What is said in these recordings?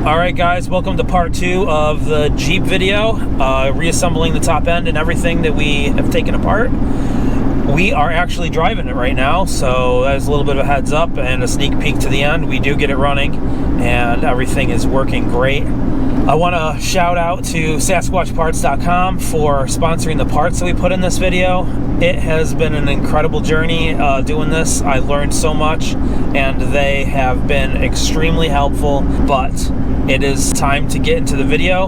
Alright guys, welcome to part 2 of the Jeep video, reassembling the top end and everything that we have taken apart. We are actually driving it right now, so that's a little bit of a heads up and a sneak peek to the end. We do get it running and everything is working great. I want to shout out to SasquatchParts.com for sponsoring the parts that we put in this video. It has been an incredible journey doing this. I learned so much and they have been extremely helpful, but it is time to get into the video,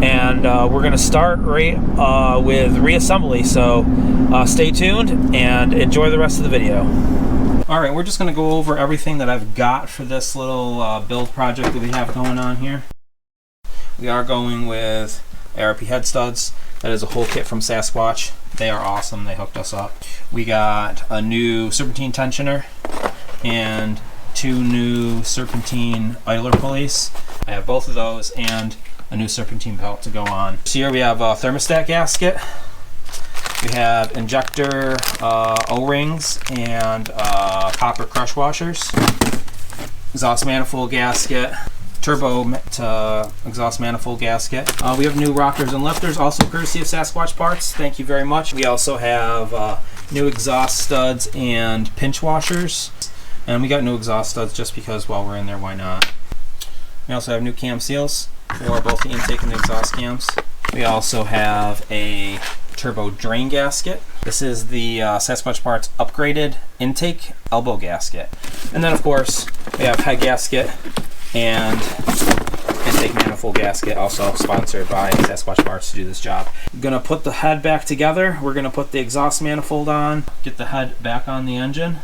and we're going to start right with reassembly, so stay tuned and enjoy the rest of the video. Alright, we're just going to go over everything that I've got for this little build project that we have going on here. We are going with ARP head studs. That is a whole kit from Sasquatch. They are awesome. They hooked us up. We got a new serpentine tensioner and 2 new serpentine idler pulleys. I have both of those and a new serpentine belt to go on. So here we have a thermostat gasket. We have injector O-rings and copper crush washers. Exhaust manifold gasket. Turbo exhaust manifold gasket. We have new rockers and lifters, also courtesy of Sasquatch Parts. Thank you very much. We also have new exhaust studs and pinch washers. And we got new exhaust studs just because while we're in there, why not? We also have new cam seals for both the intake and the exhaust cams. We also have a turbo drain gasket. This is the Sasquatch Parts upgraded intake elbow gasket. And then of course, we have head gasket and intake manifold gasket, also sponsored by Sasquatch Parts to do this job. I'm gonna put the head back together. We're gonna put the exhaust manifold on, get the head back on the engine,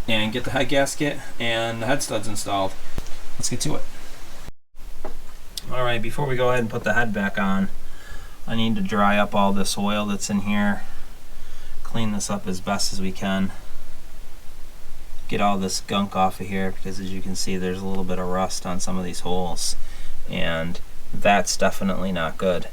and get the head gasket and the head studs installed. Let's get to it. Alright, before we go ahead and put the head back on, I need to dry up all this oil that's in here, clean this up as best as we can, get all this gunk off of here, because as you can see there's a little bit of rust on some of these holes and that's definitely not good.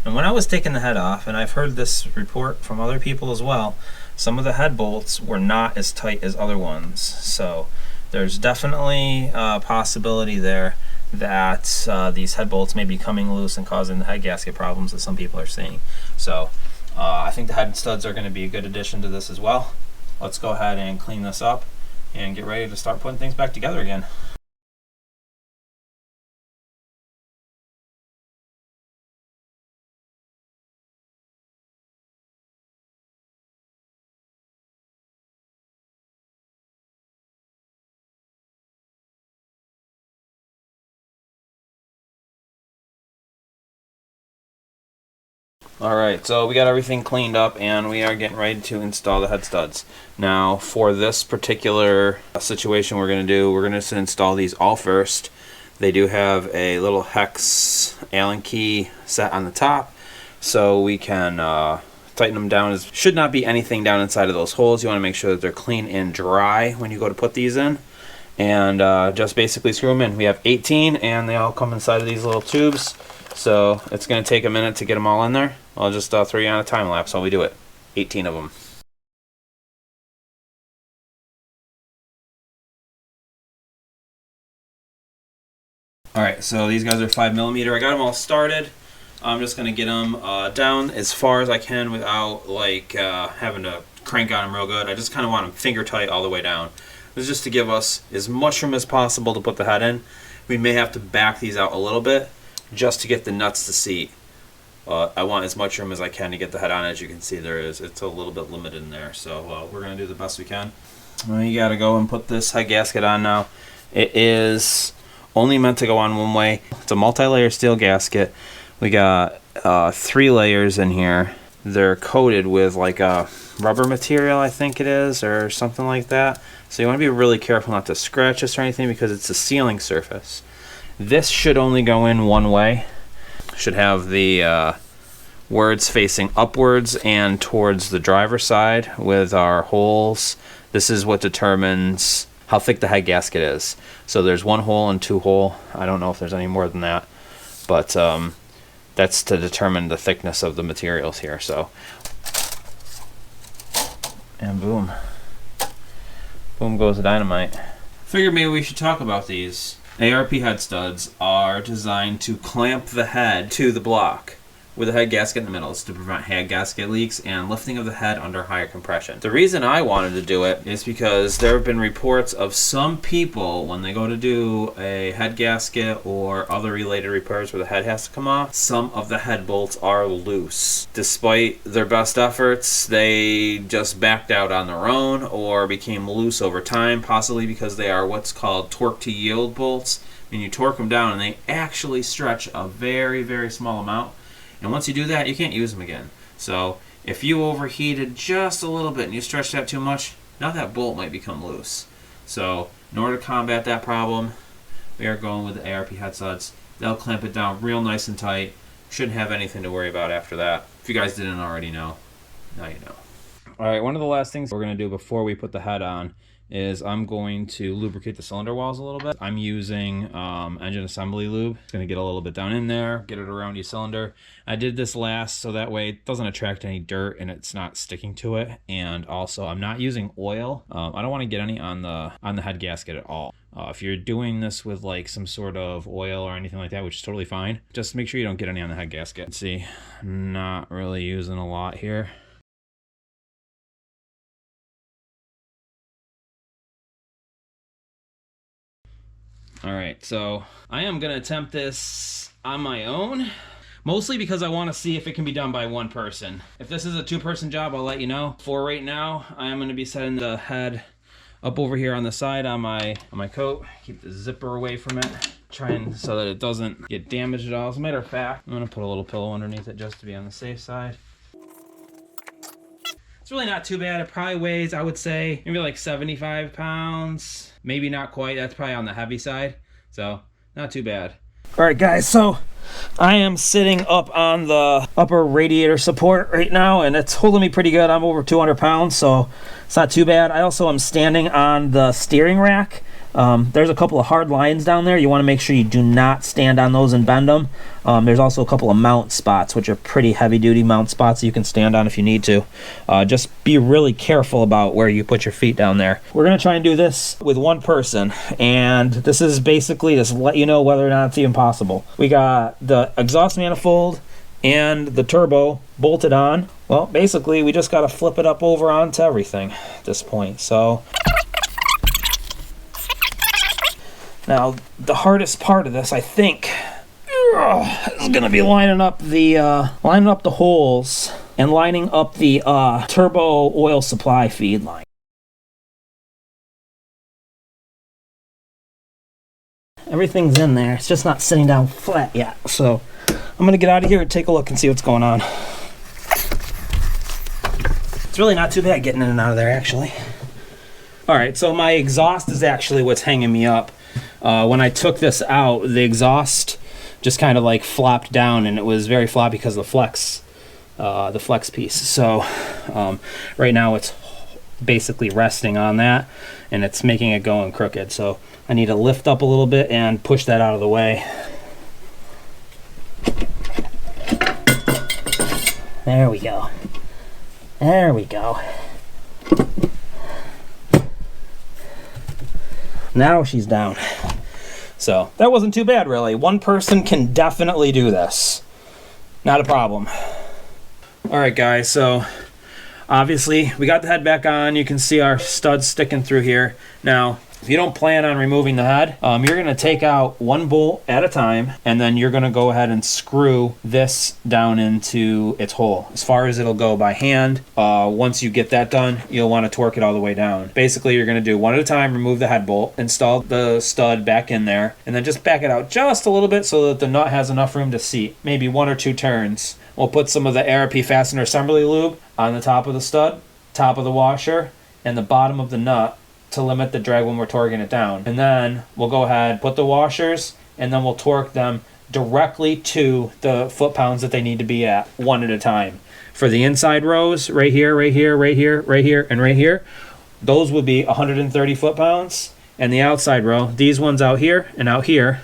And when I was taking the head off, and I've heard this report from other people as well, some of the head bolts were not as tight as other ones, so there's definitely a possibility there that these head bolts may be coming loose and causing the head gasket problems that some people are seeing. So I think the head studs are going to be a good addition to this as well. Let's go ahead and clean this up and get ready to start putting things back together again. Alright, so we got everything cleaned up and we are getting ready to install the head studs. Now for this particular situation we're going to install these all first. They do have a little hex Allen key set on the top, so we can tighten them down. There should not be anything down inside of those holes. You want to make sure that they're clean and dry when you go to put these in. And just basically screw them in. We have 18 and they all come inside of these little tubes. So it's going to take a minute to get them all in there. I'll just throw you on a time lapse while we do it. 18 of them. Alright, so these guys are 5mm. I got them all started. I'm just going to get them down as far as I can without like having to crank on them real good. I just kind of want them finger tight all the way down. This is just to give us as much room as possible to put the head in. We may have to back these out a little bit just to get the nuts to seat. I want as much room as I can to get the head on. As you can see, it's a little bit limited in there, so we're going to do the best we can. You got to go and put this head gasket on now. It is only meant to go on one way. It's a multi-layer steel gasket. We got 3 layers in here. They're coated with like a rubber material, I think it is, or something like that. So you want to be really careful not to scratch this or anything because it's a sealing surface. This should only go in one way. Should have the words facing upwards and towards the driver's side with our holes. This is what determines how thick the head gasket is. So there's 1 hole and 2 hole. I don't know if there's any more than that, but that's to determine the thickness of the materials here. So, and boom. Boom goes the dynamite. Figured maybe we should talk about these. ARP head studs are designed to clamp the head to the block with a head gasket in the middle. It's to prevent head gasket leaks and lifting of the head under higher compression. The reason I wanted to do it is because there have been reports of some people when they go to do a head gasket or other related repairs where the head has to come off, some of the head bolts are loose. Despite their best efforts, they just backed out on their own or became loose over time, possibly because they are what's called torque to yield bolts. And you torque them down and they actually stretch a very, very small amount. And once you do that, you can't use them again. So if you overheated just a little bit and you stretched that too much, now that bolt might become loose. So in order to combat that problem, we are going with the ARP head studs. They'll clamp it down real nice and tight. Shouldn't have anything to worry about after that. If you guys didn't already know, now you know. All right, one of the last things we're going to do before we put the head on is I'm going to lubricate the cylinder walls a little bit. I'm using engine assembly lube. It's going to get a little bit down in there, get it around your cylinder. I did this last so that way it doesn't attract any dirt and it's not sticking to it. And also I'm not using oil. I don't want to get any on the head gasket at all. If you're doing this with like some sort of oil or anything like that, which is totally fine, just make sure you don't get any on the head gasket. Let's see, not really using a lot here. All right, so I am gonna attempt this on my own, mostly because I want to see if it can be done by one person. If this is a two-person job, I'll let you know. For right now, I am gonna be setting the head up over here on the side on my coat. Keep the zipper away from it, trying so that it doesn't get damaged at all. As a matter of fact, I'm gonna put a little pillow underneath it just to be on the safe side. It's really not too bad. It probably weighs, I would say, maybe like 75 pounds. Maybe not quite. That's probably on the heavy side. So, not too bad. All right, guys. So, I am sitting up on the upper radiator support right now, and it's holding me pretty good. I'm over 200 pounds, so it's not too bad. I also am standing on the steering rack. There's a couple of hard lines down there. You want to make sure you do not stand on those and bend them. There's also a couple of mount spots, which are pretty heavy-duty mount spots that you can stand on if you need to. Just be really careful about where you put your feet down there. We're going to try and do this with one person, and this is basically just let you know whether or not it's even possible. We got the exhaust manifold and the turbo bolted on. Well, basically, we just got to flip it up over onto everything at this point. So now, the hardest part of this, I think, is going to be lining up the holes and lining up the turbo oil supply feed line. Everything's in there. It's just not sitting down flat yet. So I'm going to get out of here and take a look and see what's going on. It's really not too bad getting in and out of there, actually. All right, so my exhaust is actually what's hanging me up. When I took this out, the exhaust just kind of like flopped down, and it was very floppy because of the flex piece. So right now it's basically resting on that, and it's making it going crooked. So I need to lift up a little bit and push that out of the way. There we go. There we go. Now she's down. So that wasn't too bad, really. One person can definitely do this. Not a problem. All right, guys, so obviously we got the head back on. You can see our studs sticking through here. Now, if you don't plan on removing the head, you're going to take out one bolt at a time, and then you're going to go ahead and screw this down into its hole as far as it'll go by hand. Once you get that done, you'll want to torque it all the way down. Basically, you're going to do one at a time, remove the head bolt, install the stud back in there, and then just back it out just a little bit so that the nut has enough room to seat, maybe 1 or 2 turns. We'll put some of the ARP fastener assembly lube on the top of the stud, top of the washer, and the bottom of the nut to limit the drag when we're torquing it down. And then we'll go ahead, put the washers, and then we'll torque them directly to the foot-pounds that they need to be at, one at a time. For the inside rows, right here, right here, right here, right here, and right here, those would be 130 foot-pounds. And the outside row, these ones out here and out here,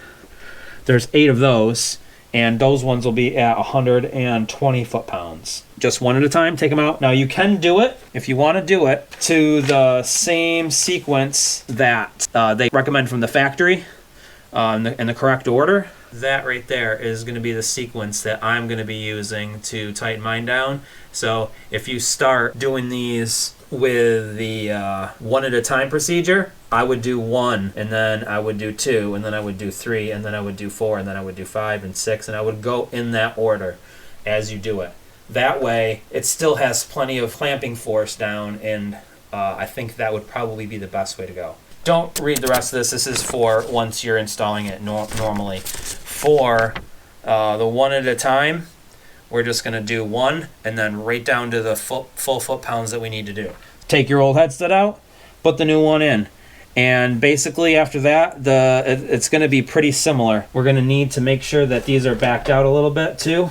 there's 8 of those, and those ones will be at 120 foot-pounds. Just one at a time, take them out. Now you can do it, if you want to do it, to the same sequence that they recommend from the factory. in the correct order. That right there is going to be the sequence that I'm going to be using to tighten mine down. So if you start doing these with the one at a time procedure, I would do 1, and then I would do 2, and then I would do 3, and then I would do 4, and then I would do 5 and 6, and I would go in that order as you do it. That way it still has plenty of clamping force down, and I think that would probably be the best way to go. Don't read the rest of this. This is for once you're installing it normally. For the one at a time, we're just going to do 1 and then right down to the full foot-pounds that we need to do. Take your old head stud out, put the new one in. And basically after that, it's going to be pretty similar. We're going to need to make sure that these are backed out a little bit too.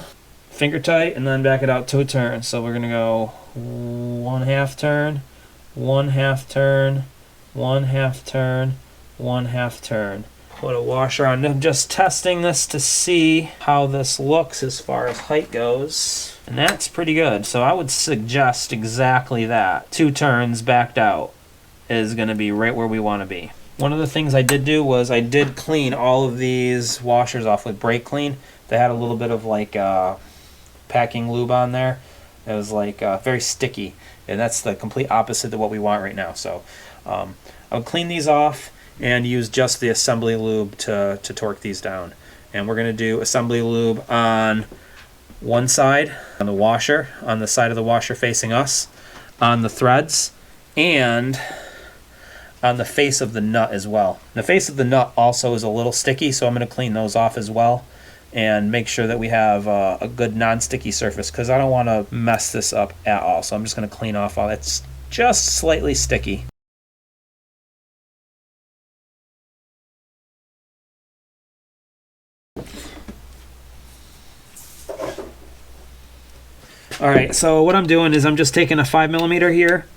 Finger tight, and then back it out 2 turns. So we're going to go 1/2 turn, 1/2 turn, 1/2 turn, 1/2 turn. Put a washer on. I'm just testing this to see how this looks as far as height goes. And that's pretty good. So I would suggest exactly that. 2 turns backed out is going to be right where we want to be. One of the things I did do was I did clean all of these washers off with brake clean. They had a little bit of like packing lube on there. It was like very sticky. And that's the complete opposite of what we want right now. So I'll clean these off and use just the assembly lube to torque these down. And we're going to do assembly lube on one side, on the washer, on the side of the washer facing us, on the threads, and on the face of the nut as well. The face of the nut also is a little sticky, so I'm going to clean those off as well and make sure that we have a good non-sticky surface, because I don't want to mess this up at all. So I'm just going to clean off all that's just slightly sticky. Alright, so what I'm doing is I'm just taking a 5mm here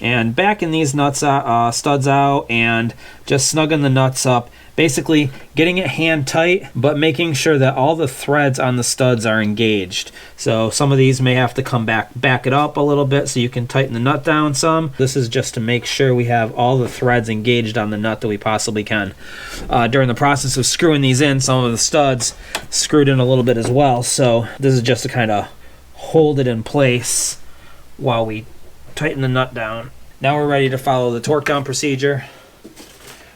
and backing these nuts studs out and just snugging the nuts up. Basically getting it hand tight, but making sure that all the threads on the studs are engaged. So some of these may have to come back it up a little bit so you can tighten the nut down some. This is just to make sure we have all the threads engaged on the nut that we possibly can. During the process of screwing these in, some of the studs screwed in a little bit as well. So this is just to kind of hold it in place while we tighten the nut down. Now we're ready to follow the torque down procedure,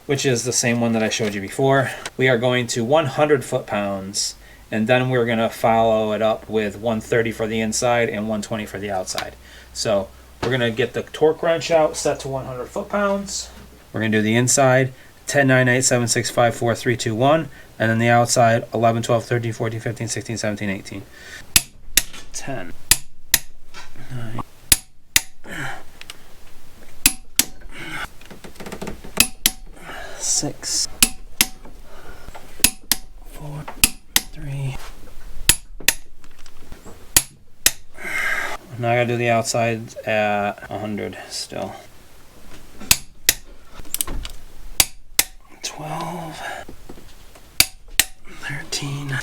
which is the same one that I showed you before. We are going to 100 foot-pounds, and then we're going to follow it up with 130 for the inside and 120 for the outside. So we're going to get the torque wrench out, set to 100 foot-pounds. We're going to do the inside 10, 9, 8, 7, 6, 5, 4, 3, 2, 1, and then the outside 11, 12, 13, 14, 15, 16, 17, 18. 10, 9, 6, 4, 3. Now I gotta do the outside at 100 still. 12, 13.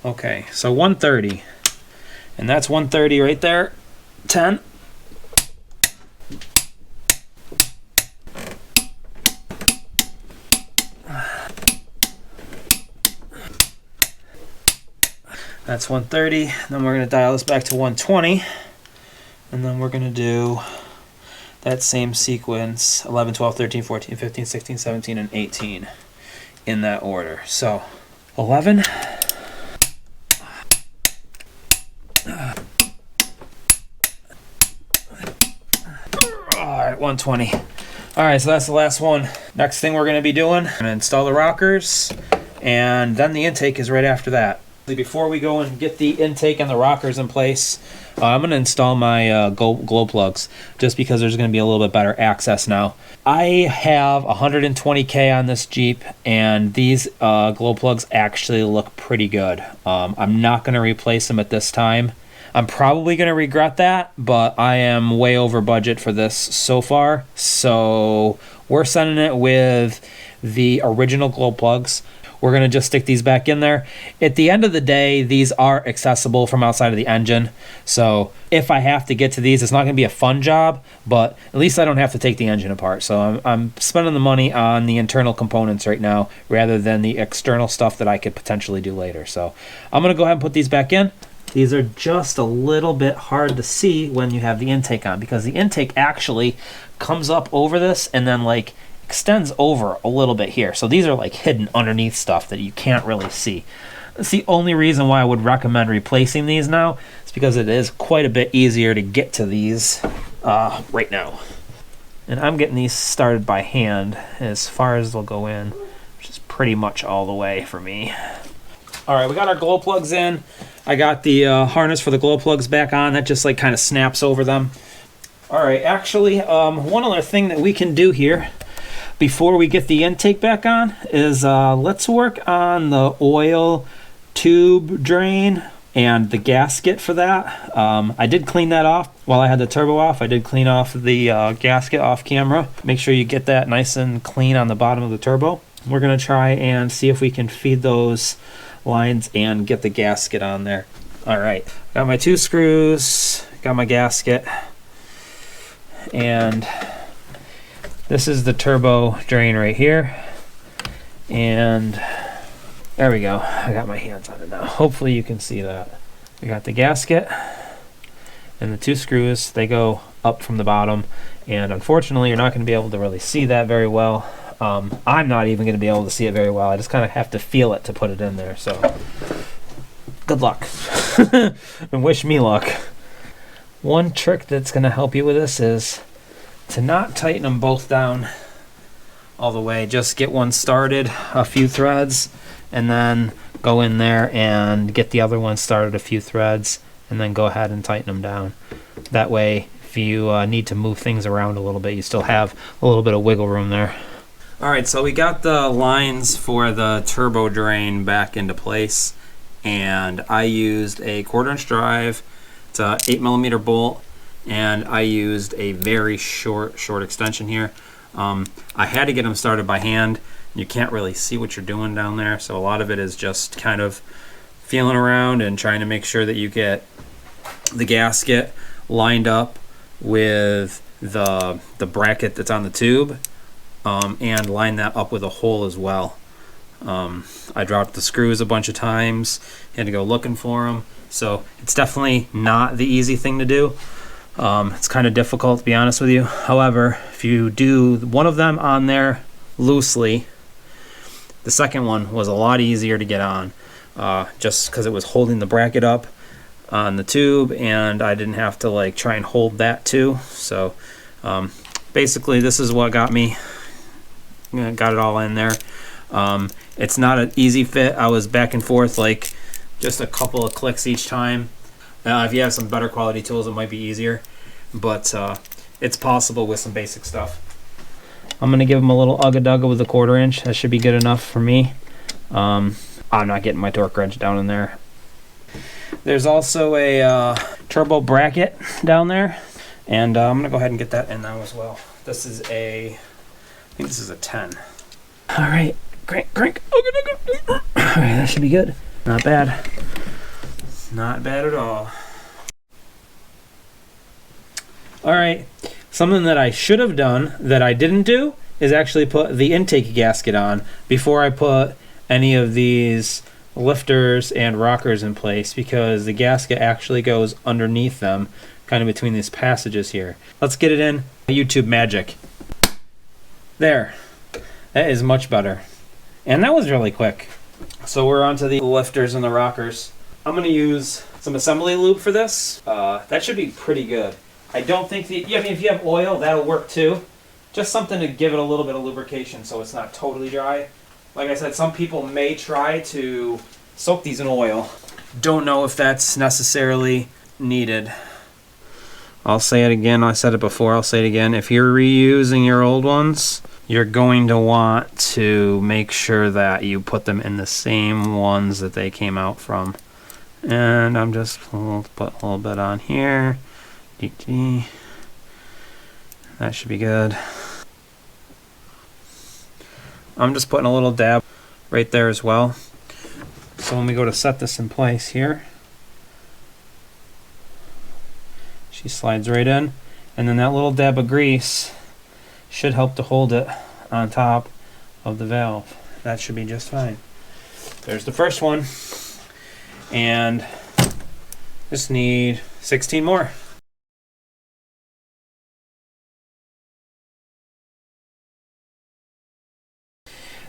Okay, so 130, and that's 130 right there. 10. That's 130. Then we're going to dial this back to 120, and then we're going to do that same sequence 11, 12, 13, 14, 15, 16, 17, and 18 in that order. So 11. Alright, 120. Alright, so that's the last one. Next thing we're going to be doing, I'm going to install the rockers, and then the intake is right after that. Before we go and get the intake and the rockers in place, I'm going to install my glow plugs, just because there's going to be a little bit better access now. I have 120K on this Jeep, and these glow plugs actually look pretty good. I'm not going to replace them at this time. I'm probably going to regret that, but I am way over budget for this so far. So we're sending it with the original glow plugs. we're going to just stick these back in there. At the end of the day, these are accessible from outside of the engine. So if I have to get to these, it's not going to be a fun job, but at least I don't have to take the engine apart. So I'm spending the money on the internal components right now rather than the external stuff that I could potentially do later. So I'm going to go ahead and put these back in. These are just a little bit hard to see when you have the intake on, because the intake actually comes up over this and then like extends over a little bit here. So these are like hidden underneath stuff that you can't really see. That's the only reason why I would recommend replacing these now. It's because it is quite a bit easier to get to these right now. And I'm getting these started by hand as far as they'll go in, which is pretty much all the way for me. All right, we got our glow plugs in. I got the harness for the glow plugs back on. That just like kind of snaps over them. All right, actually, one other thing that we can do here before we get the intake back on is let's work on the oil tube drain and the gasket for that. I did clean that off while I had the turbo off. I did clean off the gasket off camera. Make sure you get that nice and clean on the bottom of the turbo. We're gonna try and see if we can feed those lines and get the gasket on there. All right, got my 2 screws, got my gasket, and this is the turbo drain right here. And there we go. I got my hands on it now. Hopefully you can see that. We got the gasket and the 2 screws. They go up from the bottom, and unfortunately you're not going to be able to really see that very well. I'm not even going to be able to see it very well. I just kind of have to feel it to put it in there. So good luck and wish me luck. One trick that's going to help you with this is to not tighten them both down all the way. Just get one started, a few threads, and then go in there and get the other one started, a few threads, and then go ahead and tighten them down. That way, if you need to move things around a little bit, you still have a little bit of wiggle room there. All right, so we got the lines for the turbo drain back into place, and I used a 1/4" drive. It's a 8mm bolt, and I used a very short extension here. I had to get them started by hand. You can't really see what you're doing down there, so a lot of it is just kind of feeling around and trying to make sure that you get the gasket lined up with the bracket that's on the tube, and line that up with a hole as well. I dropped the screws a bunch of times, had to go looking for them, so it's definitely not the easy thing to do. It's kind of difficult, to be honest with you. However, if you do one of them on there loosely, the second one was a lot easier to get on, just because it was holding the bracket up on the tube, and I didn't have to like try and hold that too. So basically this is what got me, got it all in there. It's not an easy fit. I was back and forth like just a couple of clicks each time. If you have some better quality tools, it might be easier, but it's possible with some basic stuff. I'm gonna give them a little ugga-dugga with a 1/4". That should be good enough for me. I'm not getting my torque wrench down in there. There's also a turbo bracket down there, and I'm gonna go ahead and get that in now as well. This is I think this is a 10. All right, crank. All right, that should be good. Not bad. Not bad at all. All right, something that I should have done that I didn't do is actually put the intake gasket on before I put any of these lifters and rockers in place, because the gasket actually goes underneath them, kind of between these passages here. Let's get it in. YouTube magic. There. That is much better. And that was really quick. So we're onto the lifters and the rockers. I'm going to use some assembly lube for this. That should be pretty good. I don't think I mean, if you have oil, that'll work too. Just something to give it a little bit of lubrication so it's not totally dry. Like I said, some people may try to soak these in oil. Don't know if that's necessarily needed. I'll say it again. I said it before. I'll say it again. If you're reusing your old ones, you're going to want to make sure that you put them in the same ones that they came out from. And I'm just put a little bit on here. That should be good. I'm just putting a little dab right there as well. So when we go to set this in place here, she slides right in, and then that little dab of grease should help to hold it on top of the valve. That should be just fine. There's the first one, and just need 16 more.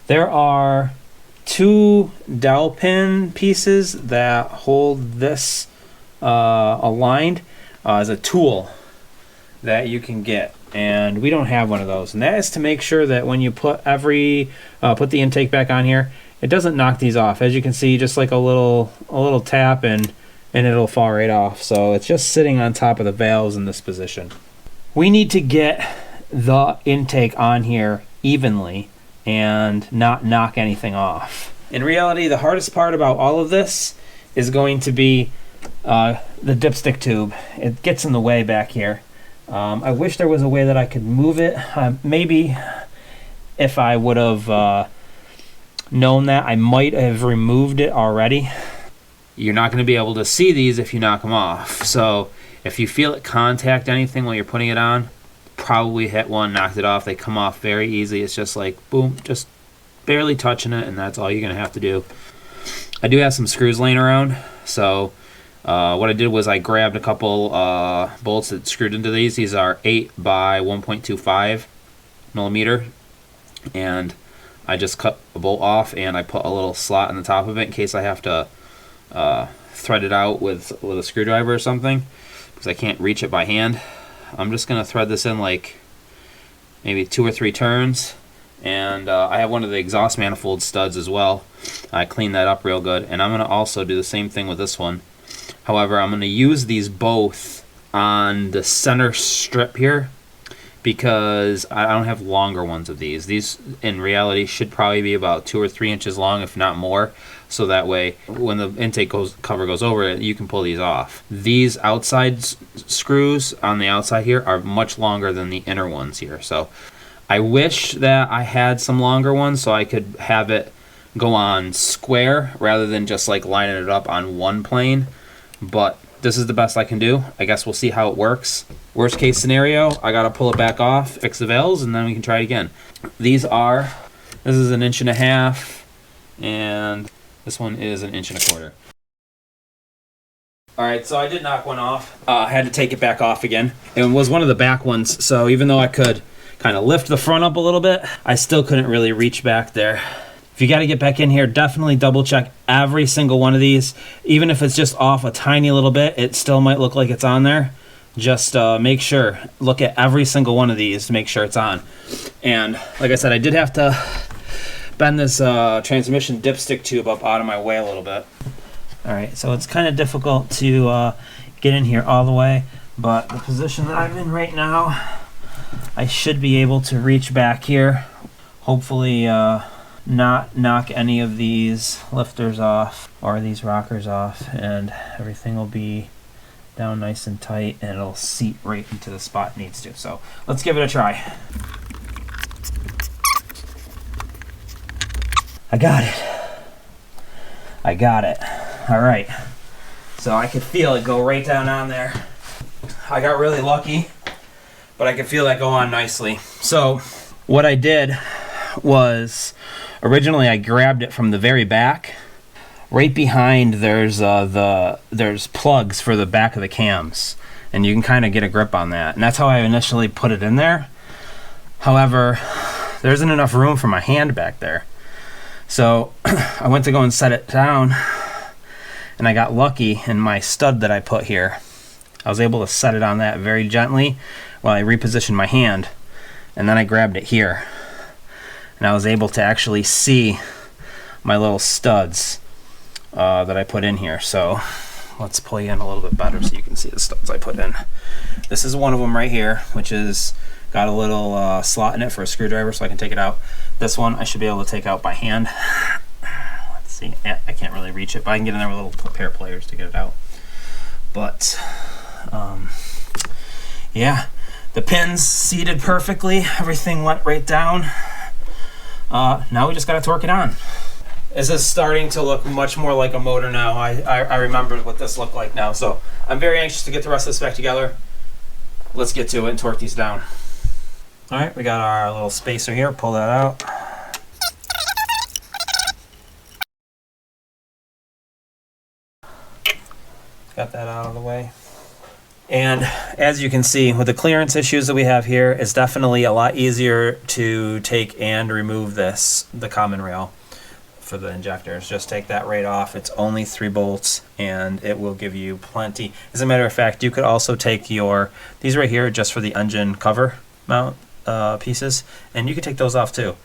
There are 2 dowel pin pieces that hold this aligned as a tool that you can get, and we don't have one of those, and that is to make sure that when you put put the intake back on here, it doesn't knock these off. As you can see, just like a little tap and it'll fall right off. So it's just sitting on top of the valves in this position. We need to get the intake on here evenly and not knock anything off. In reality, the hardest part about all of this is going to be the dipstick tube. It gets in the way back here. I wish there was a way that I could move it. Maybe if I would have known that, I might have removed it already. You're not going to be able to see these if you knock them off. So if you feel it contact anything while you're putting it on, probably hit one, knocked it off. They come off very easy. It's just like boom, just barely touching it, and that's all you're going to have to do. I do have some screws laying around, so what I did was I grabbed a couple bolts that screwed into these. These are 8 by 1.25 millimeter, and I just cut a bolt off and I put a little slot in the top of it in case I have to thread it out with a screwdriver or something, because I can't reach it by hand. I'm just going to thread this in like maybe 2 or 3 turns, and I have one of the exhaust manifold studs as well. I cleaned that up real good, and I'm going to also do the same thing with this one. However, I'm going to use these both on the center strip here because I don't have longer ones of these. These in reality should probably be about 2 or 3 inches long, if not more, so that way when the intake cover goes over it, you can pull these off. These outside screws on the outside here are much longer than the inner ones here, so I wish that I had some longer ones so I could have it go on square rather than just like lining it up on one plane, but this is the best I can do. I guess we'll see how it works. Worst case scenario, I gotta pull it back off, fix the valves, and then we can try it again. This is 1.5 inches, and this one is 1.25 inches. Alright, so I did knock one off. I had to take it back off again. It was one of the back ones, so even though I could kind of lift the front up a little bit, I still couldn't really reach back there. If you got to get back in here, definitely double check every single one of these. Even if it's just off a tiny little bit, it still might look like it's on there. Just make sure, look at every single one of these to make sure it's on. And like I said, I did have to bend this transmission dipstick tube up out of my way a little bit. Alright, so it's kind of difficult to get in here all the way, but the position that I'm in right now, I should be able to reach back here. Hopefully not knock any of these lifters off or these rockers off, and everything will be down nice and tight, and it'll seat right into the spot it needs to. So let's give it a try. I got it. All right, so I could feel it go right down on there. I got really lucky, but I could feel that go on nicely. So what I did was, originally I grabbed it from the very back. Right behind there's plugs for the back of the cams, and you can kind of get a grip on that, and that's how I initially put it in there. However, there isn't enough room for my hand back there, so I went to go and set it down, and I got lucky in my stud that I put here. I was able to set it on that very gently while I repositioned my hand, and then I grabbed it here, and I was able to actually see my little studs that I put in here. So let's pull you in a little bit better so you can see the studs I put in. This is one of them right here, which is got a little slot in it for a screwdriver so I can take it out. This one I should be able to take out by hand. Let's see, I can't really reach it, but I can get in there with a little pair of pliers to get it out. But yeah, the pins seated perfectly, everything went right down. Now we just got to torque it on. This is starting to look much more like a motor now. I remember what this looked like now. So I'm very anxious to get the rest of this back together. Let's get to it and torque these down. All right, we got our little spacer here. Pull that out. Got that out of the way. And as you can see, with the clearance issues that we have here, it's definitely a lot easier to take and remove the common rail for the injectors. Just take that right off. It's only 3 bolts and it will give you plenty. As a matter of fact, you could also take these right here just for the engine cover mount pieces, and you could take those off too.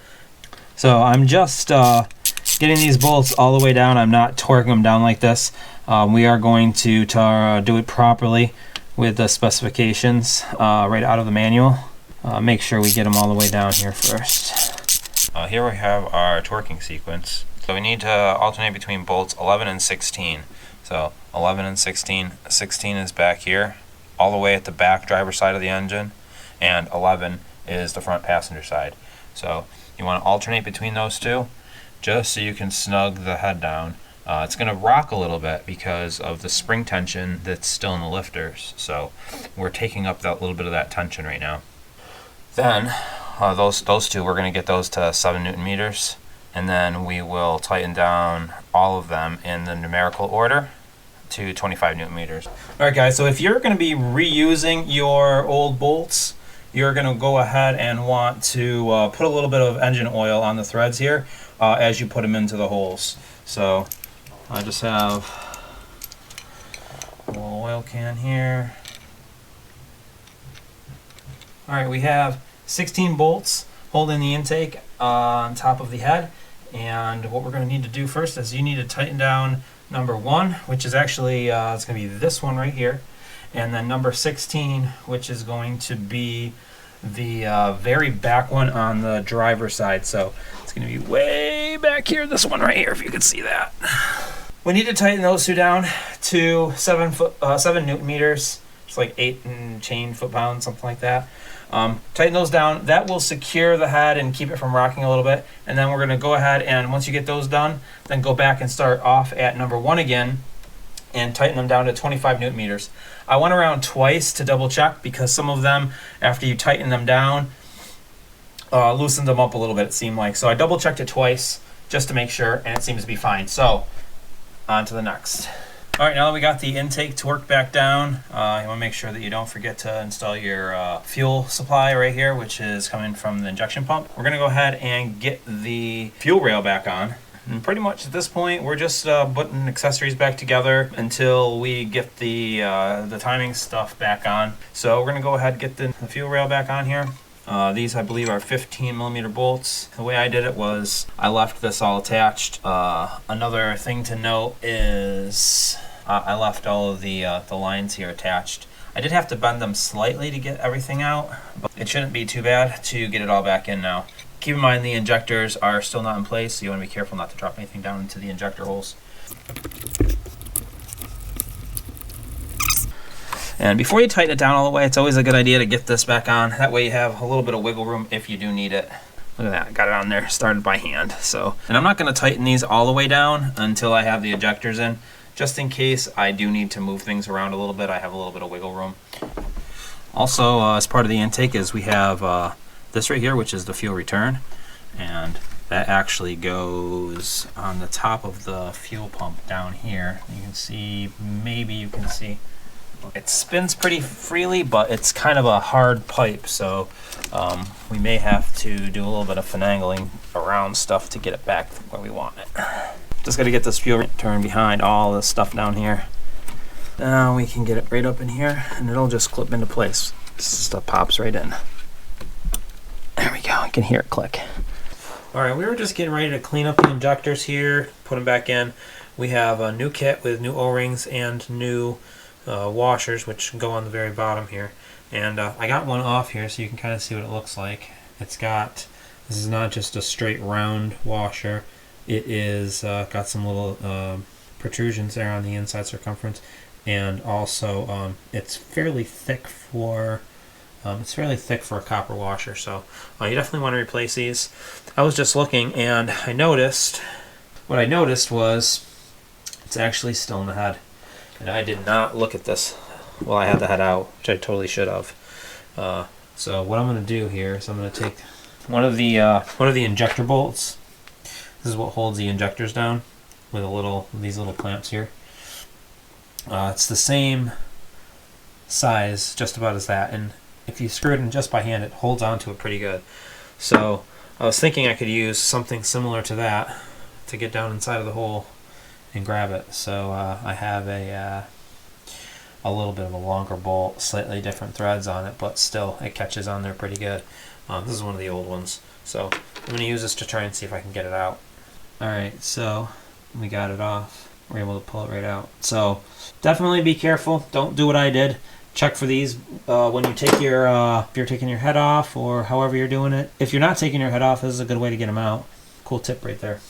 So I'm just getting these bolts all the way down. I'm not torquing them down like this. We are going to do it properly with the specifications right out of the manual. Make sure we get them all the way down here first. Here we have our torquing sequence. So we need to alternate between bolts 11 and 16. So 11 and 16. 16 is back here, all the way at the back driver side of the engine, and 11 is the front passenger side. So you want to alternate between those two just so you can snug the head down. It's going to rock a little bit because of the spring tension that's still in the lifters. So we're taking up that little bit of that tension right now. Then those two, we're going to get those to 7 Newton meters, and then we will tighten down all of them in the numerical order to 25 Newton meters. All right, guys, so if you're going to be reusing your old bolts, you're going to go ahead and want to put a little bit of engine oil on the threads here as you put them into the holes. So I just have a little oil can here. All right, we have 16 bolts holding the intake on top of the head, and what we're going to need to do first is you need to tighten down number 1, which is actually it's going to be this one right here, and then number 16, which is going to be the very back one on the driver's side. So it's going to be way back here, this one right here, if you can see that. We need to tighten those two down to 7 Newton meters. It's like 8 and chain foot-pounds, something like that. Tighten those down. That will secure the head and keep it from rocking a little bit. And then we're going to go ahead and once you get those done, then go back and start off at number 1 again and tighten them down to 25 Newton meters. I went around twice to double check because some of them, after you tighten them down, loosened them up a little bit, it seemed like. So I double checked it twice just to make sure, and it seems to be fine. So on to the next. All right, now that we got the intake torqued back down, you want to make sure that you don't forget to install your fuel supply right here, which is coming from the injection pump. We're going to go ahead and get the fuel rail back on. And pretty much at this point, we're just putting accessories back together until we get the timing stuff back on. So we're going to go ahead and get the fuel rail back on here. These, I believe, are 15 millimeter bolts. The way I did it was I left this all attached. Another thing to note is I left all of the lines here attached. I did have to bend them slightly to get everything out, but it shouldn't be too bad to get it all back in now. Keep in mind the injectors are still not in place, so you want to be careful not to drop anything down into the injector holes. And before you tighten it down all the way, it's always a good idea to get this back on. That way you have a little bit of wiggle room if you do need it. Look at that, got it on there, started by hand. So, and I'm not going to tighten these all the way down until I have the injectors in, just in case I do need to move things around a little bit. I have a little bit of wiggle room. Also, as part of the intake is we have this right here, which is the fuel return, and that actually goes on the top of the fuel pump down here. You can see, maybe you can see, it spins pretty freely, but it's kind of a hard pipe, so we may have to do a little bit of finagling around stuff to get it back where we want it. Just got to get this fuel return behind all this stuff down here. Now we can get it right up in here, and it'll just clip into place. This stuff pops right in. There we go, I can hear it click. All right, we were just getting ready to clean up the injectors here, put them back in. We have a new kit with new O-rings and new washers, which go on the very bottom here. And I got one off here so you can kind of see what it looks like. It's got, this is not just a straight round washer. It is got some little protrusions there on the inside circumference, and also it's fairly thick for a copper washer, so you definitely want to replace these. I was just looking and I noticed what I noticed was it's actually still in the head. And I did not look at this while I had the head out, which I totally should have. So what I'm going to do here is I'm going to take one of the injector bolts. This is what holds the injectors down with these little clamps here. It's the same size just about as that, and if you screw it in just by hand, it holds onto it pretty good. So I was thinking I could use something similar to that to get down inside of the hole and grab it. So I have a little bit of a longer bolt, slightly different threads on it, but still it catches on there pretty good. This is one of the old ones, so I'm going to use this to try and see if I can get it out. Alright, so we got it off. We're able to pull it right out. So definitely be careful. Don't do what I did. Check for these when you take your if you're taking your head off or however you're doing it. If you're not taking your head off, this is a good way to get them out. Cool tip right there.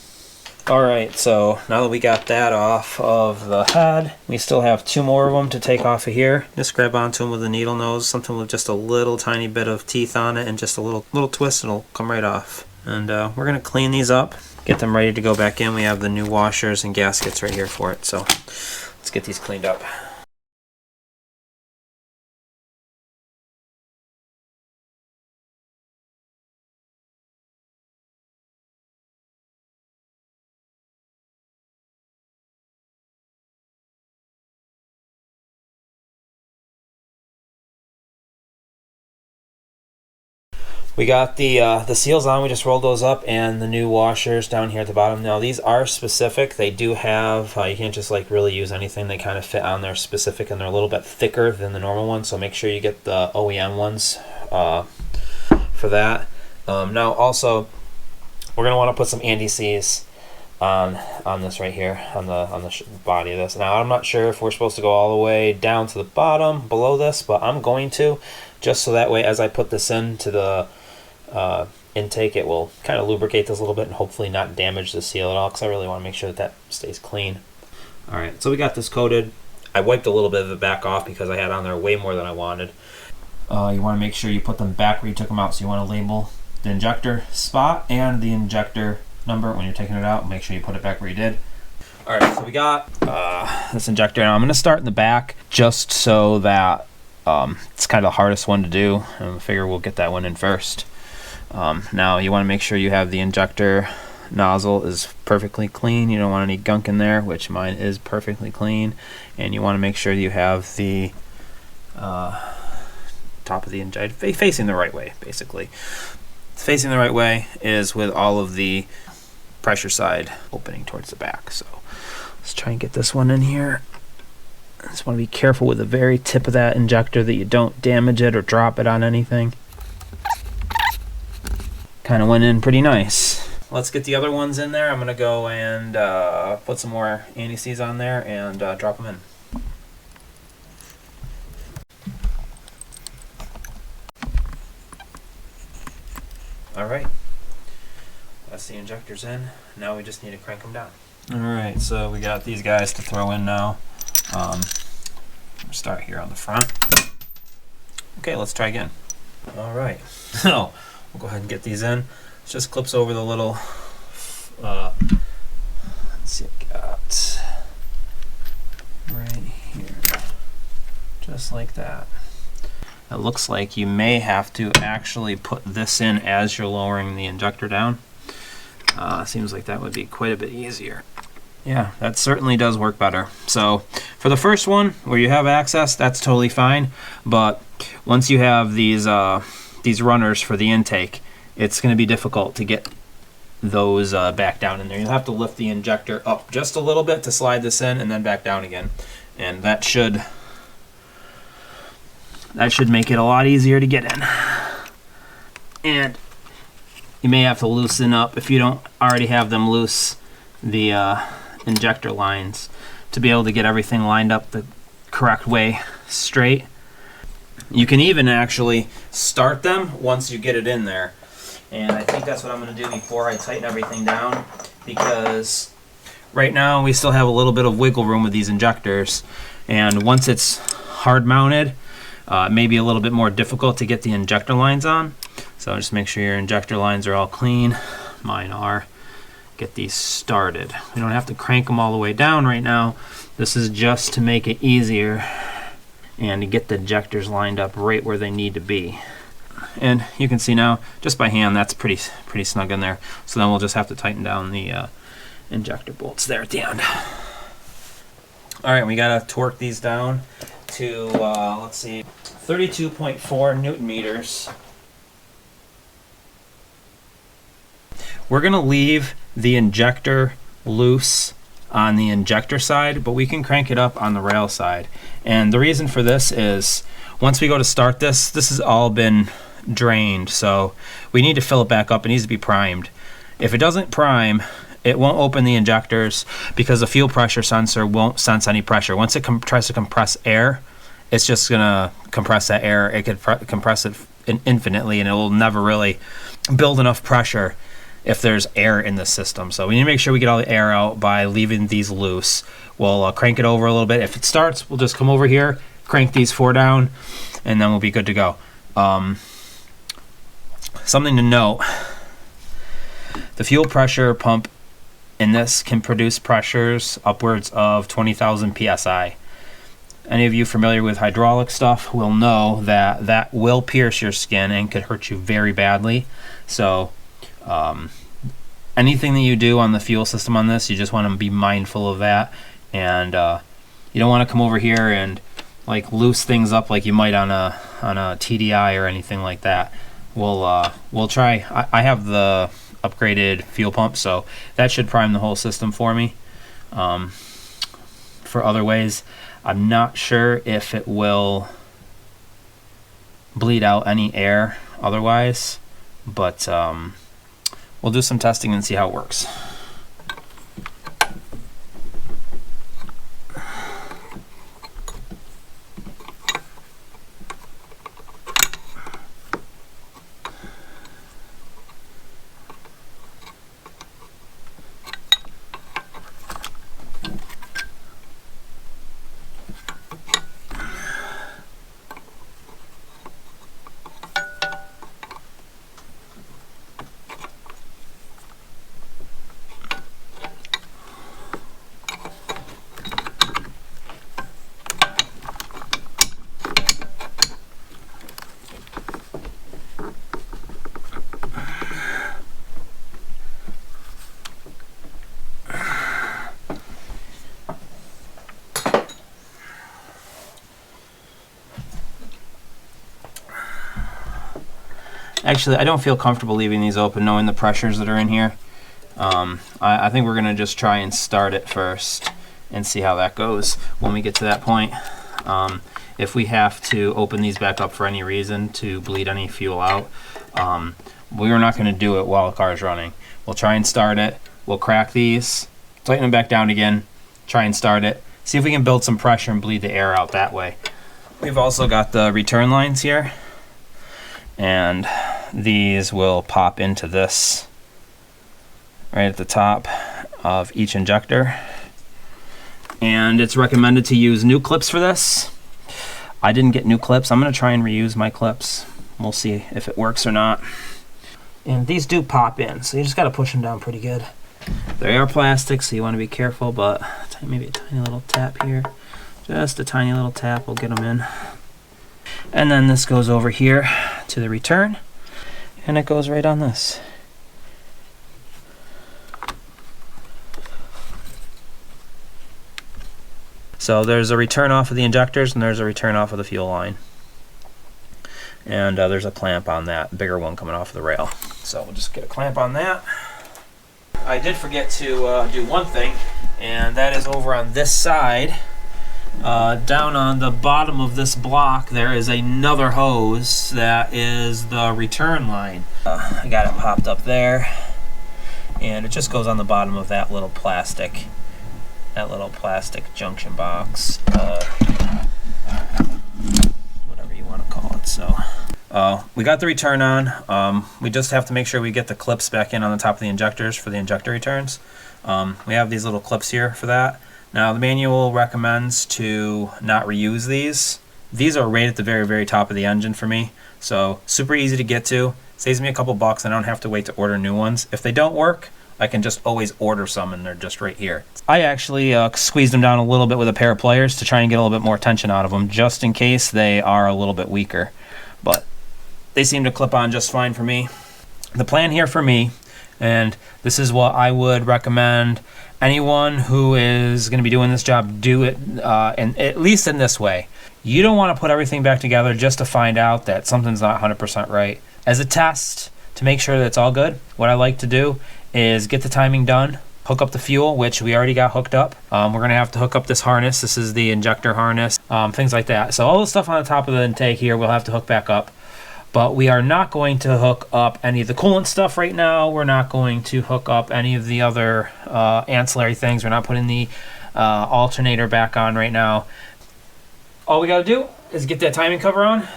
Alright, so now that we got that off of the head, we still have 2 more of them to take off of here. Just grab onto them with a needle nose, something with just a little tiny bit of teeth on it, and just a little twist, and it'll come right off. And we're going to clean these up, get them ready to go back in. We have the new washers and gaskets right here for it, so let's get these cleaned up. We got the seals on. We just rolled those up, and the new washers down here at the bottom. Now these are specific. They do have, you can't just like really use anything. They kind of fit on there specific, and they're a little bit thicker than the normal ones, so make sure you get the OEM ones for that. Now also, we're going to want to put some anti-seize on this right here, on the body of this. Now I'm not sure if we're supposed to go all the way down to the bottom below this, but I'm going to, just so that way as I put this into the intake, it will kind of lubricate this a little bit and hopefully not damage the seal at all, because I really want to make sure that stays clean. Alright, so we got this coated. I wiped a little bit of it back off because I had on there way more than I wanted. You want to make sure you put them back where you took them out, so you want to label the injector spot and the injector number when you're taking it out. Make sure you put it back where you did. Alright, so we got this injector. Now I'm going to start in the back just so that it's kind of the hardest one to do, and I figure we'll get that one in first. Now you want to make sure you have the injector nozzle is perfectly clean. You don't want any gunk in there, which mine is perfectly clean. And you want to make sure you have the top of the injector facing the right way, basically. Facing the right way is with all of the pressure side opening towards the back. So let's try and get this one in here. I just want to be careful with the very tip of that injector that you don't damage it or drop it on anything. Kind of went in pretty nice. Let's get the other ones in there. I'm going to go and put some more anti-seize on there and drop them in. Alright, that's the injectors in. Now we just need to crank them down. Alright, so we got these guys to throw in now. Start here on the front. Okay, let's try again. Alright, so we'll go ahead and get these in. It just clips over the little, let's see, I got right here, just like that. It looks like you may have to actually put this in as you're lowering the injector down. Seems like that would be quite a bit easier. Yeah, that certainly does work better. So for the first one where you have access, that's totally fine. But once you have these runners for the intake, it's going to be difficult to get those back down in there. You'll have to lift the injector up just a little bit to slide this in, and then back down again. And that should make it a lot easier to get in. And you may have to loosen up, if you don't already have them loose, the injector lines to be able to get everything lined up the correct way, straight. You can even actually start them once you get it in there. And I think that's what I'm going to do before I tighten everything down, because right now we still have a little bit of wiggle room with these injectors, and once it's hard mounted, it may be a little bit more difficult to get the injector lines on. So just make sure your injector lines are all clean. Mine are. get these started. We don't have to crank them all the way down right now. This is just to make it easier and to get the injectors lined up right where they need to be. And you can see now, just by hand, that's pretty snug in there. So then we'll just have to tighten down the injector bolts there at the end. All right, we gotta torque these down to, let's see, 32.4 Newton meters. We're gonna leave the injector loose on the injector side, but we can crank it up on the rail side. And the reason for this is, once we go to start this, this has all been drained, so we need to fill it back up. It needs to be primed. If it doesn't prime, it won't open the injectors because the fuel pressure sensor won't sense any pressure. Once it tries to compress air, it's just gonna compress that air. It could compress it infinitely, and it will never really build enough pressure if there's air in the system. So we need to make sure we get all the air out by leaving these loose. We'll crank it over a little bit. If it starts, we'll just come over here, crank these 4 down, and then we'll be good to go. Something to note, the fuel pressure pump in this can produce pressures upwards of 20,000 psi. Any of you familiar with hydraulic stuff will know that that will pierce your skin and could hurt you very badly. So anything that you do on the fuel system on this, you just want to be mindful of that. And you don't want to come over here and like loose things up like you might on a TDI or anything like that. We'll try. I have the upgraded fuel pump, so that should prime the whole system for me. For other ways, I'm not sure if it will bleed out any air otherwise, but we'll do some testing and see how it works. Actually, I don't feel comfortable leaving these open knowing the pressures that are in here. I think we're going to just try and start it first and see how that goes when we get to that point. If we have to open these back up for any reason to bleed any fuel out, we're not going to do it while the car is running. We'll try and start it. We'll crack these, tighten them back down again, try and start it, see if we can build some pressure and bleed the air out that way. We've also got the return lines here, and these will pop into this right at the top of each injector. And it's recommended to use new clips for this. I didn't get new clips. I'm going to try and reuse my clips. We'll see if it works or not. And these do pop in, so you just got to push them down pretty good. They are plastic, so you want to be careful, but maybe a tiny little tap here. Just a tiny little tap will get them in. And then this goes over here to the return, and it goes right on this. So there's a return off of the injectors, and there's a return off of the fuel line. And there's a clamp on that bigger one coming off of the rail. So we'll just get a clamp on that. I did forget to do one thing, and that is over on this side. Down on the bottom of this block there is another hose that is the return line. I got it popped up there, and it just goes on the bottom of that little plastic junction box, whatever you want to call it. So we got the return on. We just have to make sure we get the clips back in on the top of the injectors for the injector returns. We have these little clips here for that. Now the manual recommends to not reuse these. These are right at the very, very top of the engine for me. So super easy to get to. Saves me a couple bucks and I don't have to wait to order new ones. If they don't work, I can just always order some, and they're just right here. I actually squeezed them down a little bit with a pair of pliers to try and get a little bit more tension out of them, just in case they are a little bit weaker. But they seem to clip on just fine for me. The plan here for me, and this is what I would recommend anyone who is going to be doing this job, do it and at least in this way. You don't want to put everything back together just to find out that something's not 100% right. As a test, to make sure that it's all good, what I like to do is get the timing done, hook up the fuel, which we already got hooked up. We're going to have to hook up this harness. This is the injector harness, things like that. So all the stuff on the top of the intake here, we'll have to hook back up. But we are not going to hook up any of the coolant stuff right now. We're not going to hook up any of the other ancillary things. We're not putting the alternator back on right now. All we got to do is get that timing cover on.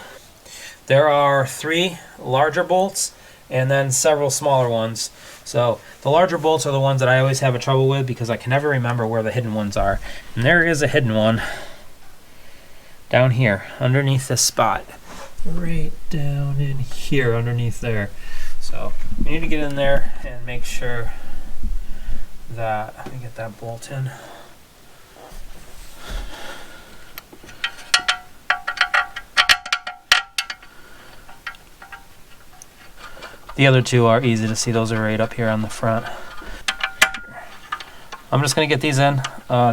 There are 3 larger bolts and then several smaller ones. So the larger bolts are the ones that I always have a trouble with because I can never remember where the hidden ones are. And there is a hidden one down here underneath this spot. Right down in here underneath there. So we need to get in there and make sure that, let me get that bolt in. The other 2 are easy to see. Those are right up here on the front. I'm just going to get these in.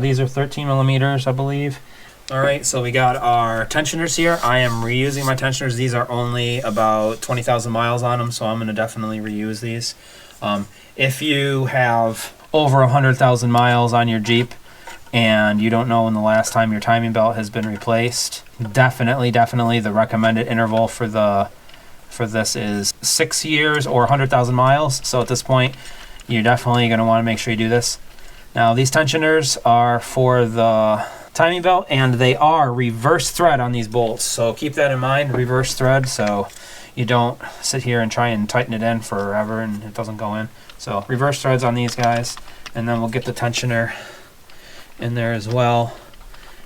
These are 13 millimeters, I believe. All right, so we got our tensioners here. I am reusing my tensioners. These are only about 20,000 miles on them, so I'm going to definitely reuse these. If you have over 100,000 miles on your Jeep and you don't know when the last time your timing belt has been replaced, definitely the recommended interval for this is 6 years or 100,000 miles. So at this point, you're definitely going to want to make sure you do this. Now, these tensioners are for the timing belt, and they are reverse thread on these bolts. So keep that in mind, reverse thread, so you don't sit here and try and tighten it in forever and it doesn't go in. So reverse threads on these guys, and then we'll get the tensioner in there as well,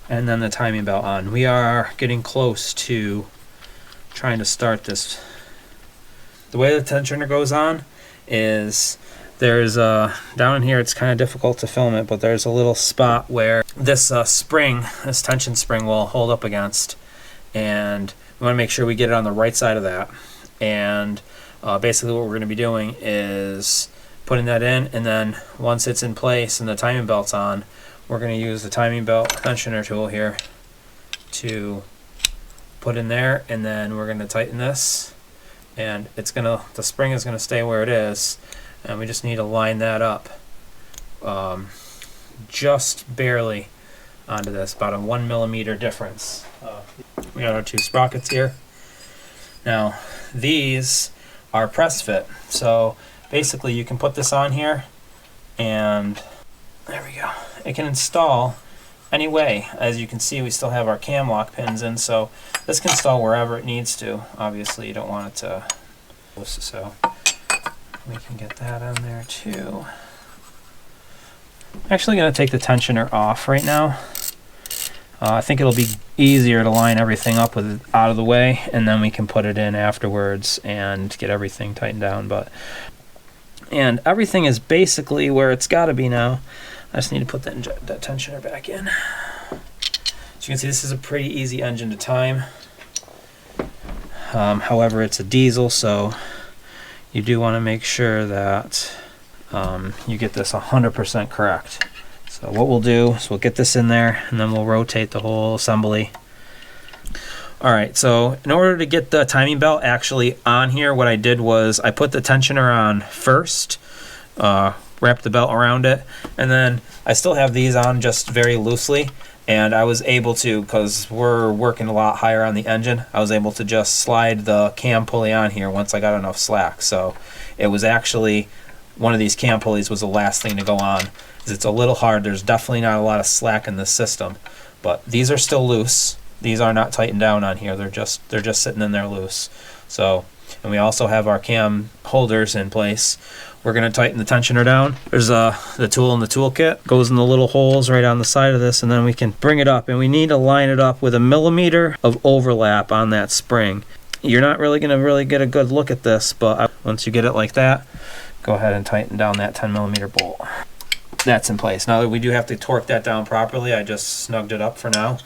and then the timing belt on. We are getting close to trying to start this. The way the tensioner goes on is there's down in here, it's kind of difficult to film it, but there's a little spot where this spring, this tension spring, will hold up against, and we want to make sure we get it on the right side of that. And basically what we're going to be doing is putting that in, and then once it's in place and the timing belt's on, we're going to use the timing belt tensioner tool here to put in there, and then we're going to tighten this, and the spring is going to stay where it is. And we just need to line that up just barely onto this, about a 1 millimeter difference. We got our 2 sprockets here. Now, these are press fit. So basically you can put this on here, and there we go. It can install any way. As you can see, we still have our cam lock pins in, so this can install wherever it needs to. Obviously, you don't want it to, so we can get that on there too. I'm actually going to take the tensioner off right now. I think it'll be easier to line everything up with it out of the way, and then we can put it in afterwards and get everything tightened down. And everything is basically where it's got to be now. I just need to put that tensioner back in. As you can see, this is a pretty easy engine to time. However, it's a diesel, so you do want to make sure that you get this 100% correct. So what we'll do is we'll get this in there, and then we'll rotate the whole assembly. Alright, so in order to get the timing belt actually on here, what I did was I put the tensioner on first, wrapped the belt around it, and then I still have these on just very loosely. And I was able to, because we're working a lot higher on the engine, I was able to just slide the cam pulley on here once I got enough slack. So it was actually, one of these cam pulleys was the last thing to go on. It's a little hard. There's definitely not a lot of slack in this system. But these are still loose. These are not tightened down on here. They're just sitting in there loose. So, and we also have our cam holders in place. We're going to tighten the tensioner down. There's the tool in the toolkit. Goes in the little holes right on the side of this, and then we can bring it up, and we need to line it up with 1 millimeter of overlap on that spring. You're not really going to get a good look at this, but once you get it like that, go ahead and tighten down that 10mm bolt. That's in place. Now we do have to torque that down properly. I just snugged it up for now.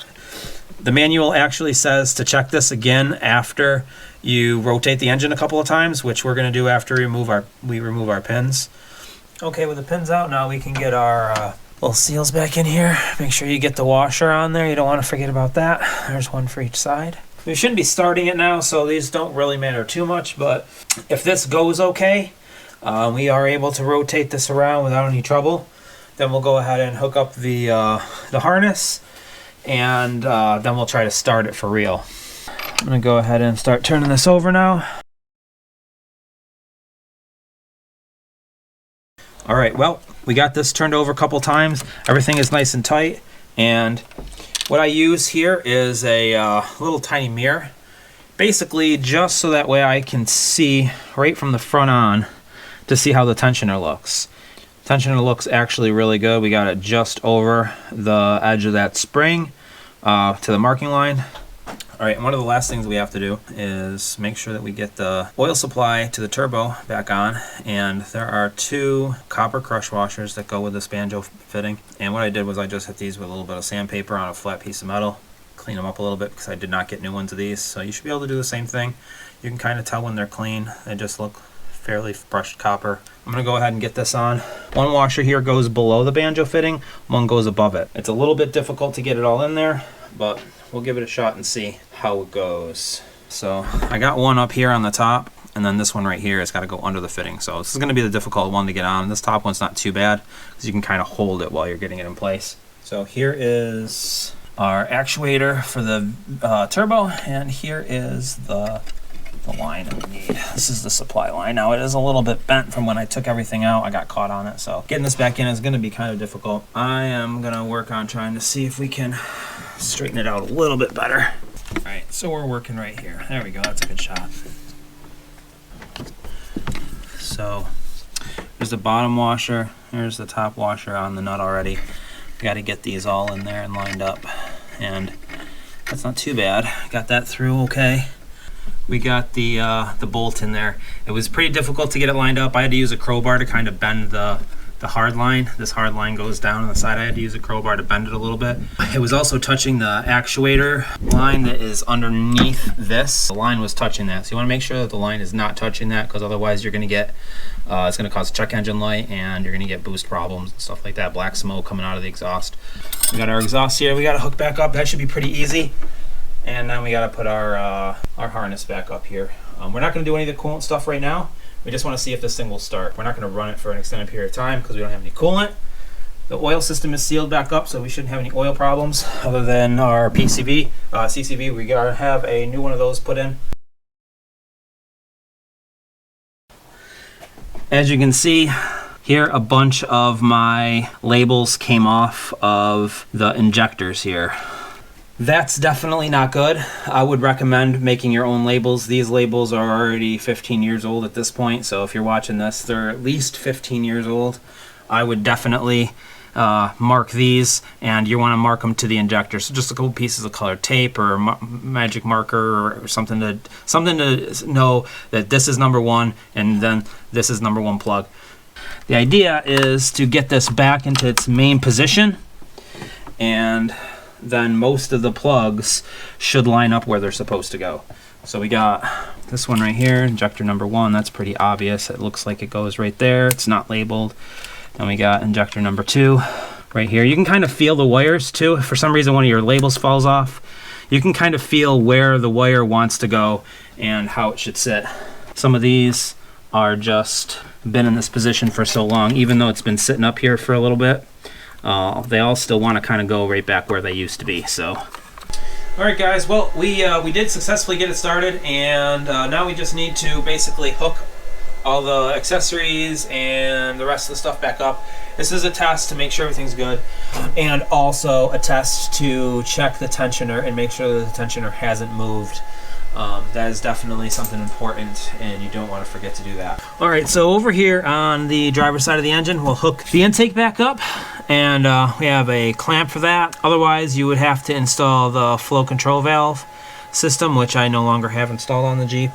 The manual actually says to check this again after you rotate the engine a couple of times, which we're going to do after we remove our pins. Okay, with the pins out now, we can get our little seals back in here. Make sure you get the washer on there. You don't want to forget about that. There's one for each side. We shouldn't be starting it now, so these don't really matter too much, but if this goes okay, we are able to rotate this around without any trouble. Then we'll go ahead and hook up the harness, and then we'll try to start it for real. I'm gonna go ahead and start turning this over now. All right, well, we got this turned over a couple times. Everything is nice and tight, and what I use here is a little tiny mirror, basically just so that way I can see right from the front on to see how the tensioner looks. Tensioner looks actually really good. We got it just over the edge of that spring to the marking line. All right, and one of the last things we have to do is make sure that we get the oil supply to the turbo back on, and there are 2 copper crush washers that go with this banjo fitting. And what I did was I just hit these with a little bit of sandpaper on a flat piece of metal, clean them up a little bit because I did not get new ones of these. So you should be able to do the same thing. You can kind of tell when they're clean. They just look fairly brushed copper. I'm gonna go ahead and get this on. One washer here goes below the banjo fitting, one goes above it. It's a little bit difficult to get it all in there, but we'll give it a shot and see how it goes. So I got one up here on the top, and then this one right here has got to go under the fitting. So this is going to be the difficult one to get on. This top one's not too bad because you can kind of hold it while you're getting it in place. So here is our actuator for the turbo, and here is the line that we need. This is the supply line. Now it is a little bit bent from when I took everything out. I got caught on it, so getting this back in is going to be kind of difficult. I am going to work on trying to see if we can straighten it out a little bit better. All right, so we're working right here. There we go, that's a good shot. So there's the bottom washer, here's the top washer on the nut already. Got to get these all in there and lined up, and that's not too bad. Got that through okay. We got the bolt in there. It was pretty difficult to get it lined up. I had to use a crowbar to kind of bend the hard line. This hard line goes down on the side. I had to use a crowbar to bend it a little bit. It was also touching the actuator line that is underneath this. The line was touching that. So you want to make sure that the line is not touching that, because otherwise you're going to get, it's going to cause a check engine light, and you're going to get boost problems and stuff like that. Black smoke coming out of the exhaust. We got our exhaust here. We got to hook back up. That should be pretty easy. And then we got to put our harness back up here. We're not going to do any of the coolant stuff right now. We just want to see if this thing will start. We're not going to run it for an extended period of time because we don't have any coolant. The oil system is sealed back up, so we shouldn't have any oil problems other than our PCV. CCV, we got to have a new one of those put in. As you can see here, a bunch of my labels came off of the injectors here. That's definitely not good. I would recommend making your own labels. These labels are already 15 years old at this point, so if you're watching this, they're at least 15 years old. I would definitely mark these, and you want to mark them to the injector. So just a couple pieces of colored tape or magic marker or something to know that this is number 1 and then this is number 1 plug. The idea is to get this back into its main position, and then most of the plugs should line up where they're supposed to go. So we got this one right here, injector number 1. That's pretty obvious. It looks like it goes right there. It's not labeled. And we got injector number 2 right here. You can kind of feel the wires too. If for some reason one of your labels falls off, you can kind of feel where the wire wants to go and how it should sit. Some of these are just been in this position for so long, even though it's been sitting up here for a little bit. They all still want to kind of go right back where they used to be. So, all right, guys. Well, we did successfully get it started, and now we just need to basically hook all the accessories and the rest of the stuff back up. This is a test to make sure everything's good, and also a test to check the tensioner and make sure that the tensioner hasn't moved. That is definitely something important, and you don't want to forget to do that. All right, so over here on the driver's side of the engine, we'll hook the intake back up, and we have a clamp for that. Otherwise, you would have to install the flow control valve. system, which I no longer have installed on the Jeep.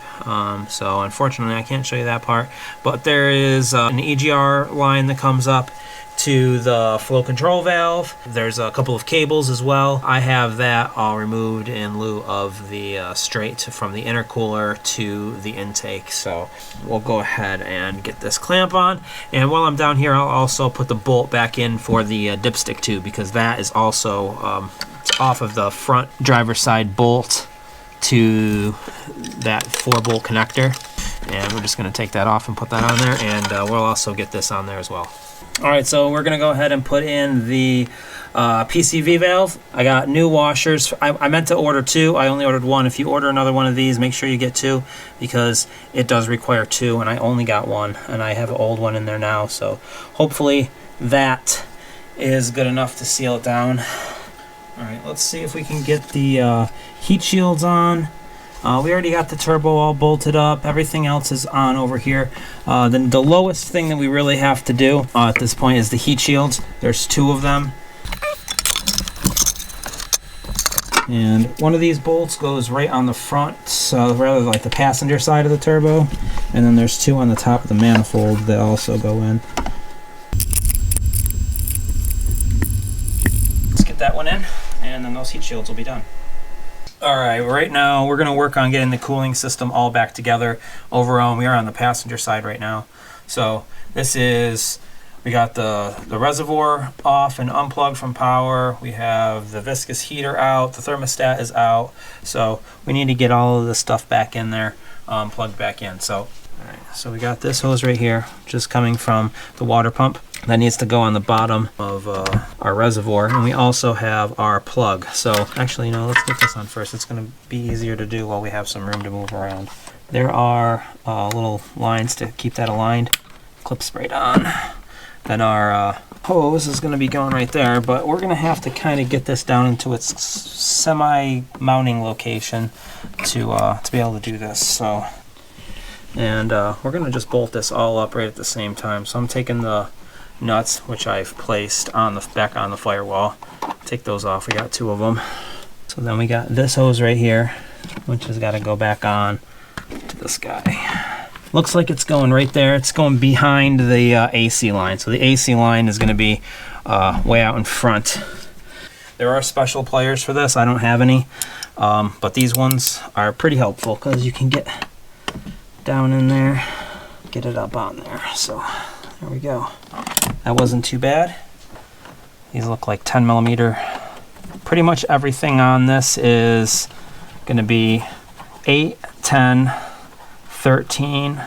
So unfortunately I can't show you that part, but there is an EGR line that comes up to the flow control valve. There's a couple of cables as well. I have that all removed in lieu of the straight from the intercooler to the intake. So we'll go ahead and get this clamp on. And while I'm down here, I'll also put the bolt back in for the dipstick too, because that is also off of the front driver's side bolt to that 4-bolt connector. And we're just gonna take that off and put that on there, and we'll also get this on there as well. All right, so we're gonna go ahead and put in the PCV valve. I got new washers. I meant to order 2. I only ordered 1. If you order another one of these, make sure you get 2, because it does require 2, and I only got 1, and I have an old one in there now. So hopefully that is good enough to seal it down. All right, let's see if we can get the heat shields on. We already got the turbo all bolted up. Everything else is on over here. Then the lowest thing that we really have to do at this point is the heat shields. There's 2 of them. And one of these bolts goes right on the front, so rather like the passenger side of the turbo. And then there's 2 on the top of the manifold that also go in. Let's get that one in, and then those heat shields will be done. All right, right now we're gonna work on getting the cooling system all back together. Overall, we are on the passenger side right now. So this is, we got the reservoir off and unplugged from power. We have the viscous heater out, the thermostat is out. So we need to get all of this stuff back in there, plugged back in. So, all right, so we got this hose right here, just coming from the water pump. That needs to go on the bottom of our reservoir, and we also have our plug. So actually, you know, let's get this on first. It's going to be easier to do while we have some room to move around. There are little lines to keep that aligned. Clips right on. Then our hose is going to be going right there, but we're going to have to kind of get this down into its semi-mounting location to be able to do this. So, and we're going to just bolt this all up right at the same time. So I'm taking the nuts, which I've placed on the back on the firewall. Take those off. We got 2 of them. So then we got this hose right here, which has got to go back on to this guy. Looks like it's going right there. It's going behind the AC line. So the AC line is going to be way out in front. There are special pliers for this. I don't have any, but these ones are pretty helpful because you can get down in there, get it up on there. So there we go. That wasn't too bad. These look like 10 millimeter. Pretty much everything on this is going to be 8, 10, 13,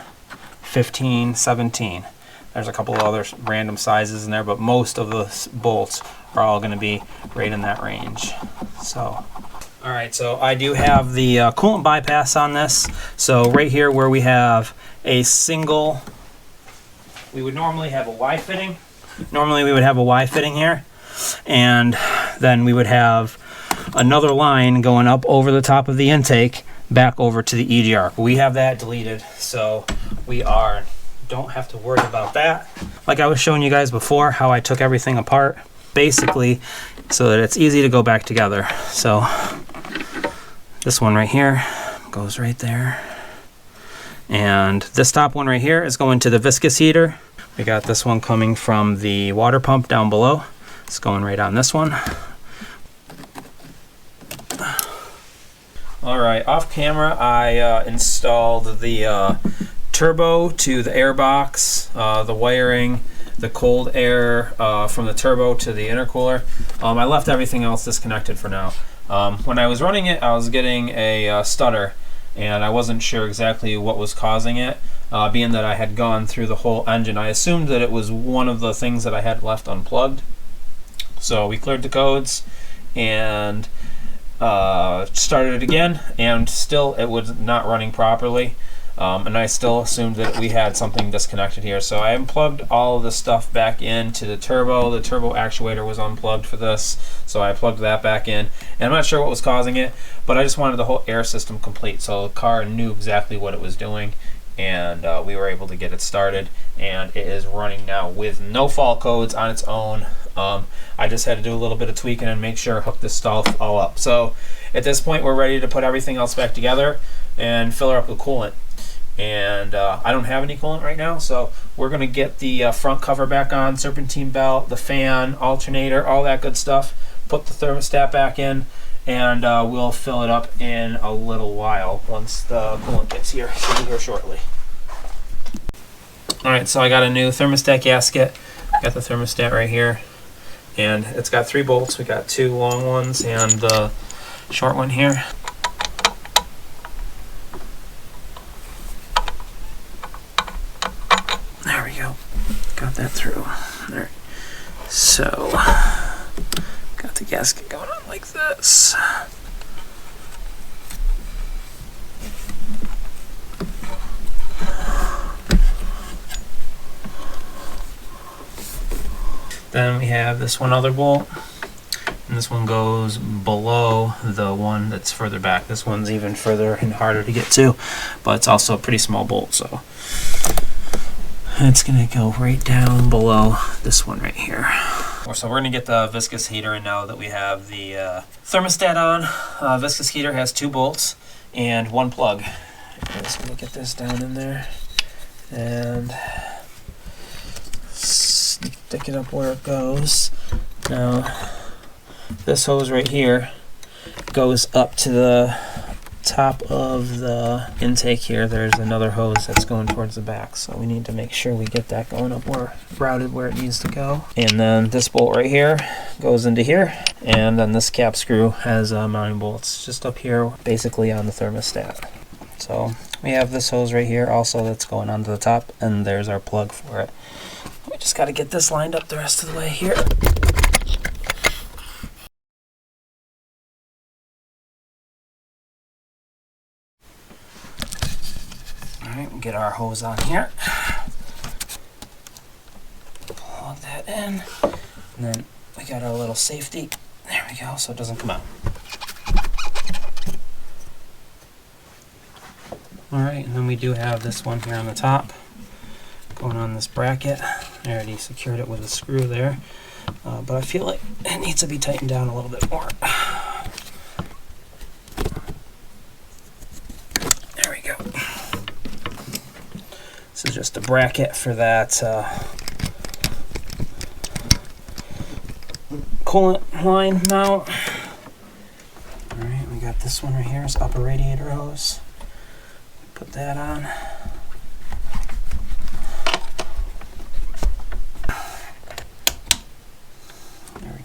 15, 17. There's a couple of other random sizes in there, but most of the bolts are all going to be right in that range. So, all right, so I do have the coolant bypass on this. So right here where we have a single, we would normally have a Y fitting. Normally we would have a Y fitting here, and then we would have another line going up over the top of the intake back over to the EGR. We have that deleted, so we don't have to worry about that. Like I was showing you guys before, how I took everything apart, basically, so that it's easy to go back together. So this one right here goes right there, and this top one right here is going to the viscous heater. We got this one coming from the water pump down below. It's going right on this one. All right, off camera, I installed the turbo to the air box, the wiring, the cold air from the turbo to the intercooler. I left everything else disconnected for now. When I was running it, I was getting a stutter, and I wasn't sure exactly what was causing it. Being that I had gone through the whole engine, I assumed that it was one of the things that I had left unplugged. So we cleared the codes and started it again, and still it was not running properly. And I still assumed that we had something disconnected here. So I unplugged all of this stuff back into the turbo. The turbo actuator was unplugged for this, so I plugged that back in. And I'm not sure what was causing it, but I just wanted the whole air system complete, so the car knew exactly what it was doing. And we were able to get it started, and it is running now with no fault codes on its own. I just had to do a little bit of tweaking and make sure I hooked this stuff all up. So at this point we're ready to put everything else back together and fill her up with coolant. And I don't have any coolant right now, so we're going to get the front cover back on, serpentine belt, the fan, alternator, all that good stuff, put the thermostat back in, and we'll fill it up in a little while once the coolant gets here. Should be here shortly. Alright, so I got a new thermostat gasket. Got the thermostat right here, and it's got 3 bolts. We got 2 long ones and the short one here. There we go. Got that through. There. So, got the gasket going on like this. Then we have this one other bolt, and this one goes below the one that's further back. This one's even further and harder to get to, but it's also a pretty small bolt, so it's gonna go right down below this one right here. So we're gonna get the viscous heater in now that we have the thermostat on. Viscous heater has 2 bolts and 1 plug. I'm just gonna get this down in there and stick it up where it goes. Now, this hose right here goes up to the top of the intake here. There's another hose that's going towards the back, so we need to make sure we get that going up more routed where it needs to go. And then this bolt right here goes into here, and then this cap screw has mounting bolts just up here, basically on the thermostat. So we have this hose right here also that's going onto the top, and there's our plug for it. We just got to get this lined up the rest of the way here. Alright, we'll get our hose on here. Plug that in. And then we got our little safety. There we go, so it doesn't come out. Alright, and then we do have this one here on the top going on this bracket. I already secured it with a screw there, but I feel like it needs to be tightened down a little bit more. There we go. This is just a bracket for that coolant line mount. Alright, we got this one right here. It's upper radiator hose. Put that on.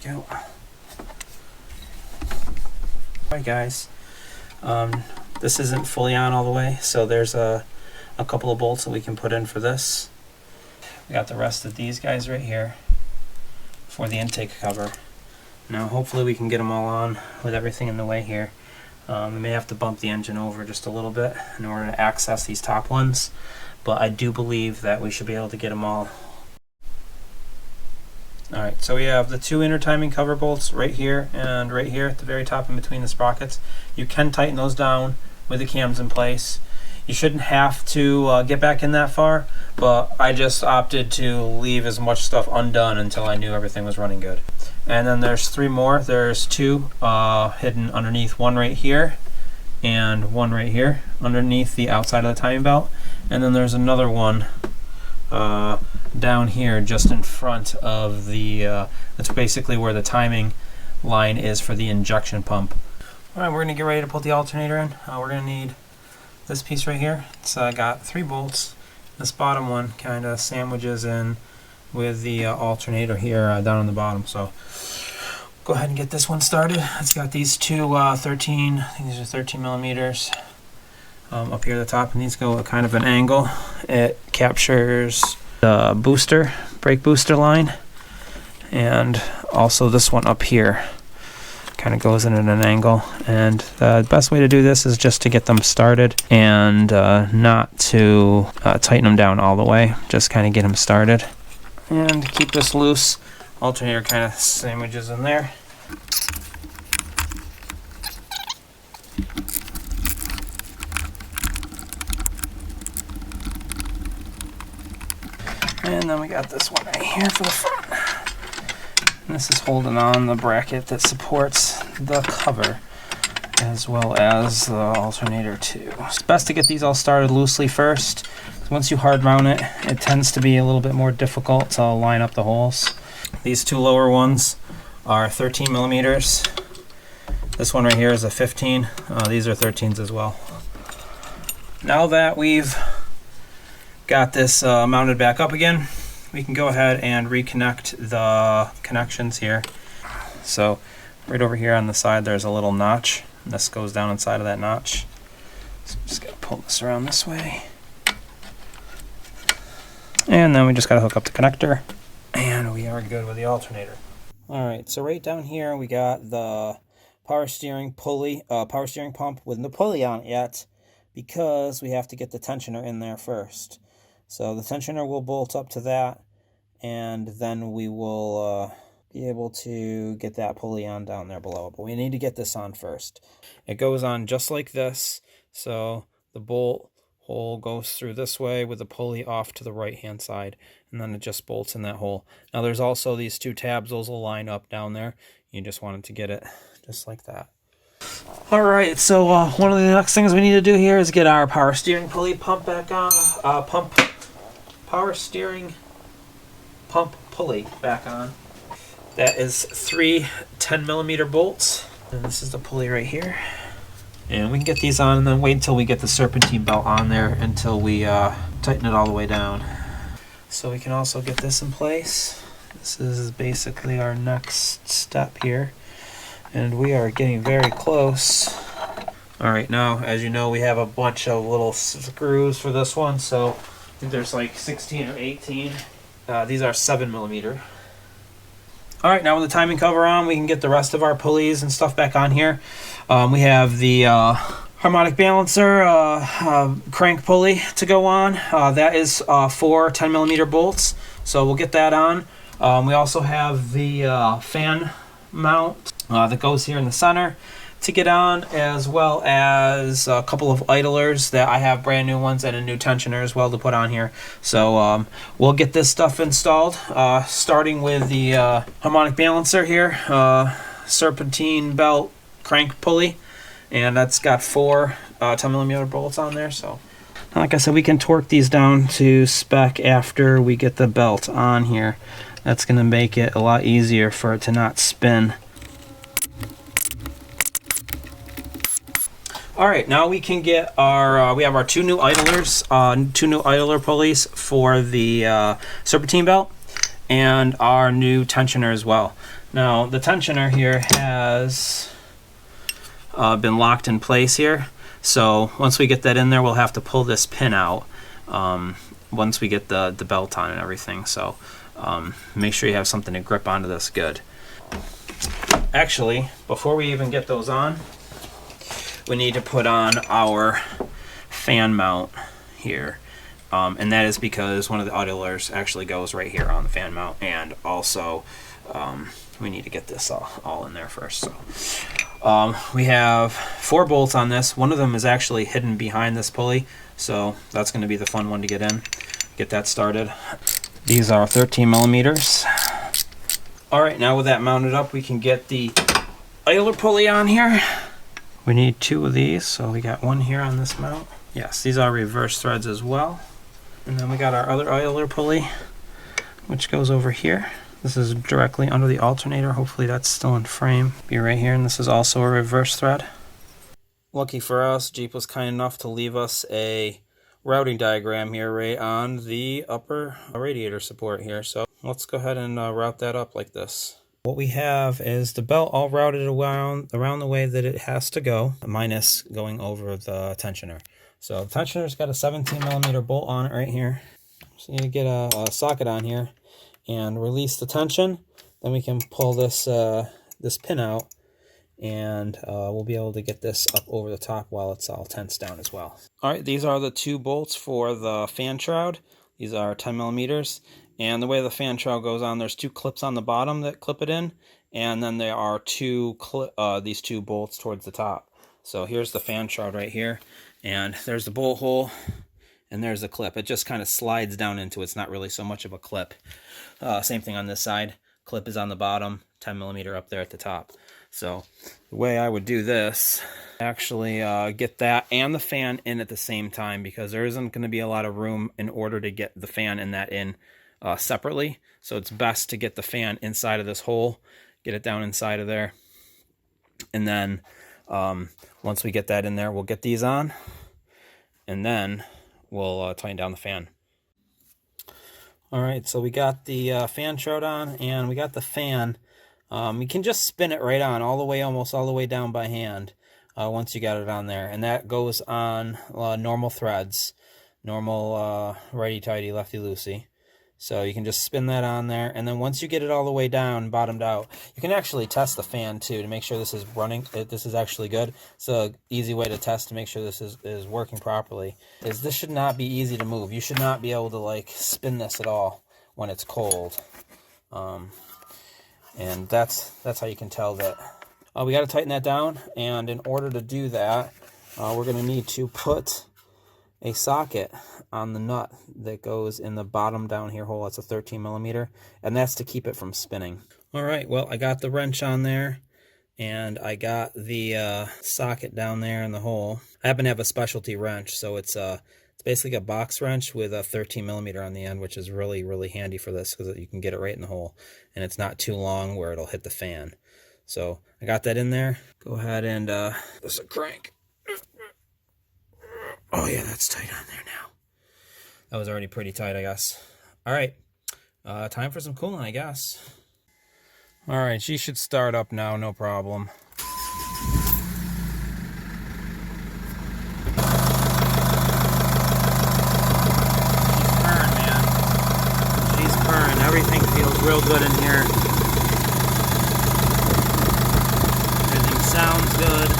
Go. Alright guys, this isn't fully on all the way, so there's a couple of bolts that we can put in for this. We got the rest of these guys right here for the intake cover. Now hopefully we can get them all on with everything in the way here. We may have to bump the engine over just a little bit in order to access these top ones, but I do believe that we should be able to get them all. Alright, so we have the 2 inner timing cover bolts right here and right here at the very top in between the sprockets. You can tighten those down with the cams in place. You shouldn't have to get back in that far, but I just opted to leave as much stuff undone until I knew everything was running good. And then there's 3 more. There's 2 hidden underneath, one right here and one right here underneath the outside of the timing belt. And then there's another one down here just in front of the that's basically where the timing line is for the injection pump. Alright, we're going to get ready to put the alternator in. We're going to need this piece right here. It's got 3 bolts. This bottom one kind of sandwiches in with the alternator here down on the bottom, so go ahead and get this one started. It's got these 2 I think these are 13 millimeters up here at the top, and these go at kind of an angle. It captures the booster, brake booster line, and also this one up here kind of goes in at an angle. And the best way to do this is just to get them started and not to tighten them down all the way, just kind of get them started and keep this loose. Alternator kind of sandwiches in there. And then we got this one right here for the front. And this is holding on the bracket that supports the cover. as well as the alternator too. It's best to get these all started loosely first. Once you hard mount it, it tends to be a little bit more difficult to line up the holes. These two lower ones are 13 millimeters. This one right here is a 15. These are 13s as well. Now that we've got this mounted back up again, we can go ahead and reconnect the connections here. So right over here on the side there's a little notch. This goes down inside of that notch. So I'm just going to pull this around this way. And then we just got to hook up the connector. And we are good with the alternator. Alright, so right down here we got the power steering pulley, power steering pump with no pulley on it yet, because we have to get the tensioner in there first. So the tensioner will bolt up to that, and then we will be able to get that pulley on down there below. But we need to get this on first. It goes on just like this. So the bolt hole goes through this way with the pulley off to the right hand side, and then it just bolts in that hole. Now there's also these two tabs. Those will line up down there. You just wanted to get it just like that. Alright, so one of the next things we need to do here is get our power steering pulley pump back on. Power steering pump pulley back on. That is 3 10-millimeter bolts. And this is the pulley right here. And we can get these on and then wait until we get the serpentine belt on there until we tighten it all the way down. So we can also get this in place. This is basically our next step here. And we are getting very close. Alright, now as you know we have a bunch of little screws for this one. So I think there's like 16 or 18. These are 7-millimeter. Alright, now with the timing cover on, we can get the rest of our pulleys and stuff back on here. We have the harmonic balancer crank pulley to go on. That is 4 10-millimeter bolts, so we'll get that on. We also have the fan mount that goes here in the center to get on, as well as a couple of idlers that I have brand new ones and a new tensioner as well to put on here. So we'll get this stuff installed, starting with the harmonic balancer here, serpentine belt crank pulley, and that's got 4 10-millimeter bolts on there. So like I said, we can torque these down to spec after we get the belt on here. That's going to make it a lot easier for it to not spin. Alright, now we can get our, we have our 2 new idlers, 2 new idler pulleys for the serpentine belt, and our new tensioner as well. Now, the tensioner here has been locked in place here, so once we get that in there, we'll have to pull this pin out once we get the belt on and everything. So make sure you have something to grip onto this good. Actually, before we even get those on, we need to put on our fan mount here, and that is because one of the idlers actually goes right here on the fan mount, and also we need to get this all in there first. So we have 4 bolts on this. One of them is actually hidden behind this pulley, so that's going to be the fun one to get in. Get that started. These are 13 millimeters. Alright, now with that mounted up, we can get the idler pulley on here. We need 2 of these, so we got 1 here on this mount. Yes, these are reverse threads as well. And then we got our other idler pulley, which goes over here. This is directly under the alternator. Hopefully that's still in frame. Be right here, and this is also a reverse thread. Lucky for us, Jeep was kind enough to leave us a routing diagram here right on the upper radiator support here. So let's go ahead and route that up like this. What we have is the belt all routed around the way that it has to go, minus going over the tensioner. So the tensioner's got a 17-millimeter bolt on it right here. So you need to get a socket on here and release the tension. Then we can pull this this pin out, and we'll be able to get this up over the top while it's all tensed down as well. Alright, these are the 2 bolts for the fan shroud. These are 10 millimeters. And the way the fan shroud goes on, there's 2 clips on the bottom that clip it in, and then there are these 2 bolts towards the top. So here's the fan shroud right here, and there's the bolt hole, and there's the clip. It just kind of slides down into it. It's not really so much of a clip. Same thing on this side. Clip is on the bottom, 10 millimeter up there at the top. So the way I would do this, actually get that and the fan in at the same time, because there isn't going to be a lot of room in order to get the fan and that in separately. So it's best to get the fan inside of this hole, get it down inside of there. And then once we get that in there, we'll get these on, and then we'll tighten down the fan. All right, so we got the fan shroud on, and we got the fan. You can just spin it right on all the way, almost all the way down by hand once you got it on there. And that goes on normal threads, normal righty-tighty, lefty-loosey. So you can just spin that on there, and then once you get it all the way down, bottomed out, you can actually test the fan too to make sure this is running, this is actually good. So an easy way to test to make sure this is working properly is this should not be easy to move. You should not be able to like spin this at all when it's cold. And that's how you can tell that. We got to tighten that down, and in order to do that, we're going to need to put a socket on the nut that goes in the bottom down here hole. It's a 13 millimeter, and that's to keep it from spinning. All right, well, I got the wrench on there, and I got the socket down there in the hole. I happen to have a specialty wrench, so it's basically a box wrench with a 13 millimeter on the end, which is really, really handy for this because you can get it right in the hole, and it's not too long where it'll hit the fan. So I got that in there. Go ahead and this is a crank. Oh yeah, that's tight on there now. That was already pretty tight, I guess. All right, time for some coolant, I guess. All right, she should start up now, no problem. She's purring, man. She's purring. Everything feels real good in here. Everything sounds good.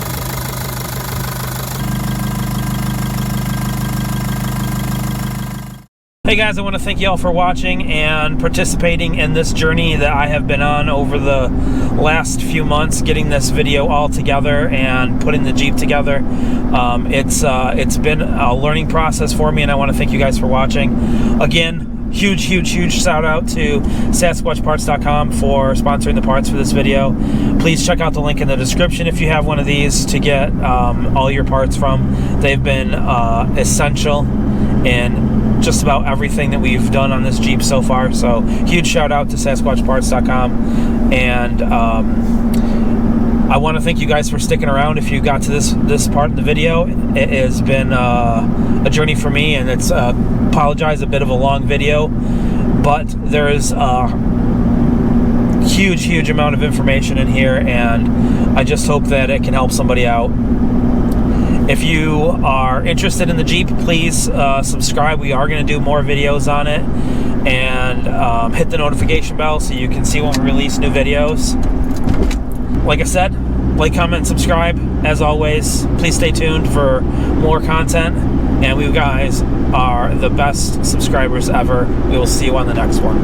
Hey guys, I want to thank you all for watching and participating in this journey that I have been on over the last few months, getting this video all together and putting the Jeep together. It's been a learning process for me, and I want to thank you guys for watching. Again, huge shout out to SasquatchParts.com for sponsoring the parts for this video. Please check out the link in the description if you have one of these to get all your parts from. They've been essential in just about everything that we've done on this Jeep so far. So huge shout out to SasquatchParts.com, and I want to thank you guys for sticking around. If you got to this part of the video, it has been a journey for me, and it's apologize, a bit of a long video, but there is a huge amount of information in here, and I just hope that it can help somebody out. If you are interested in the Jeep, please subscribe. We are going to do more videos on it, and hit the notification bell so you can see when we release new videos. Like I said, like, comment, subscribe. As always, please stay tuned for more content, and we guys are the best subscribers ever. We will see you on the next one.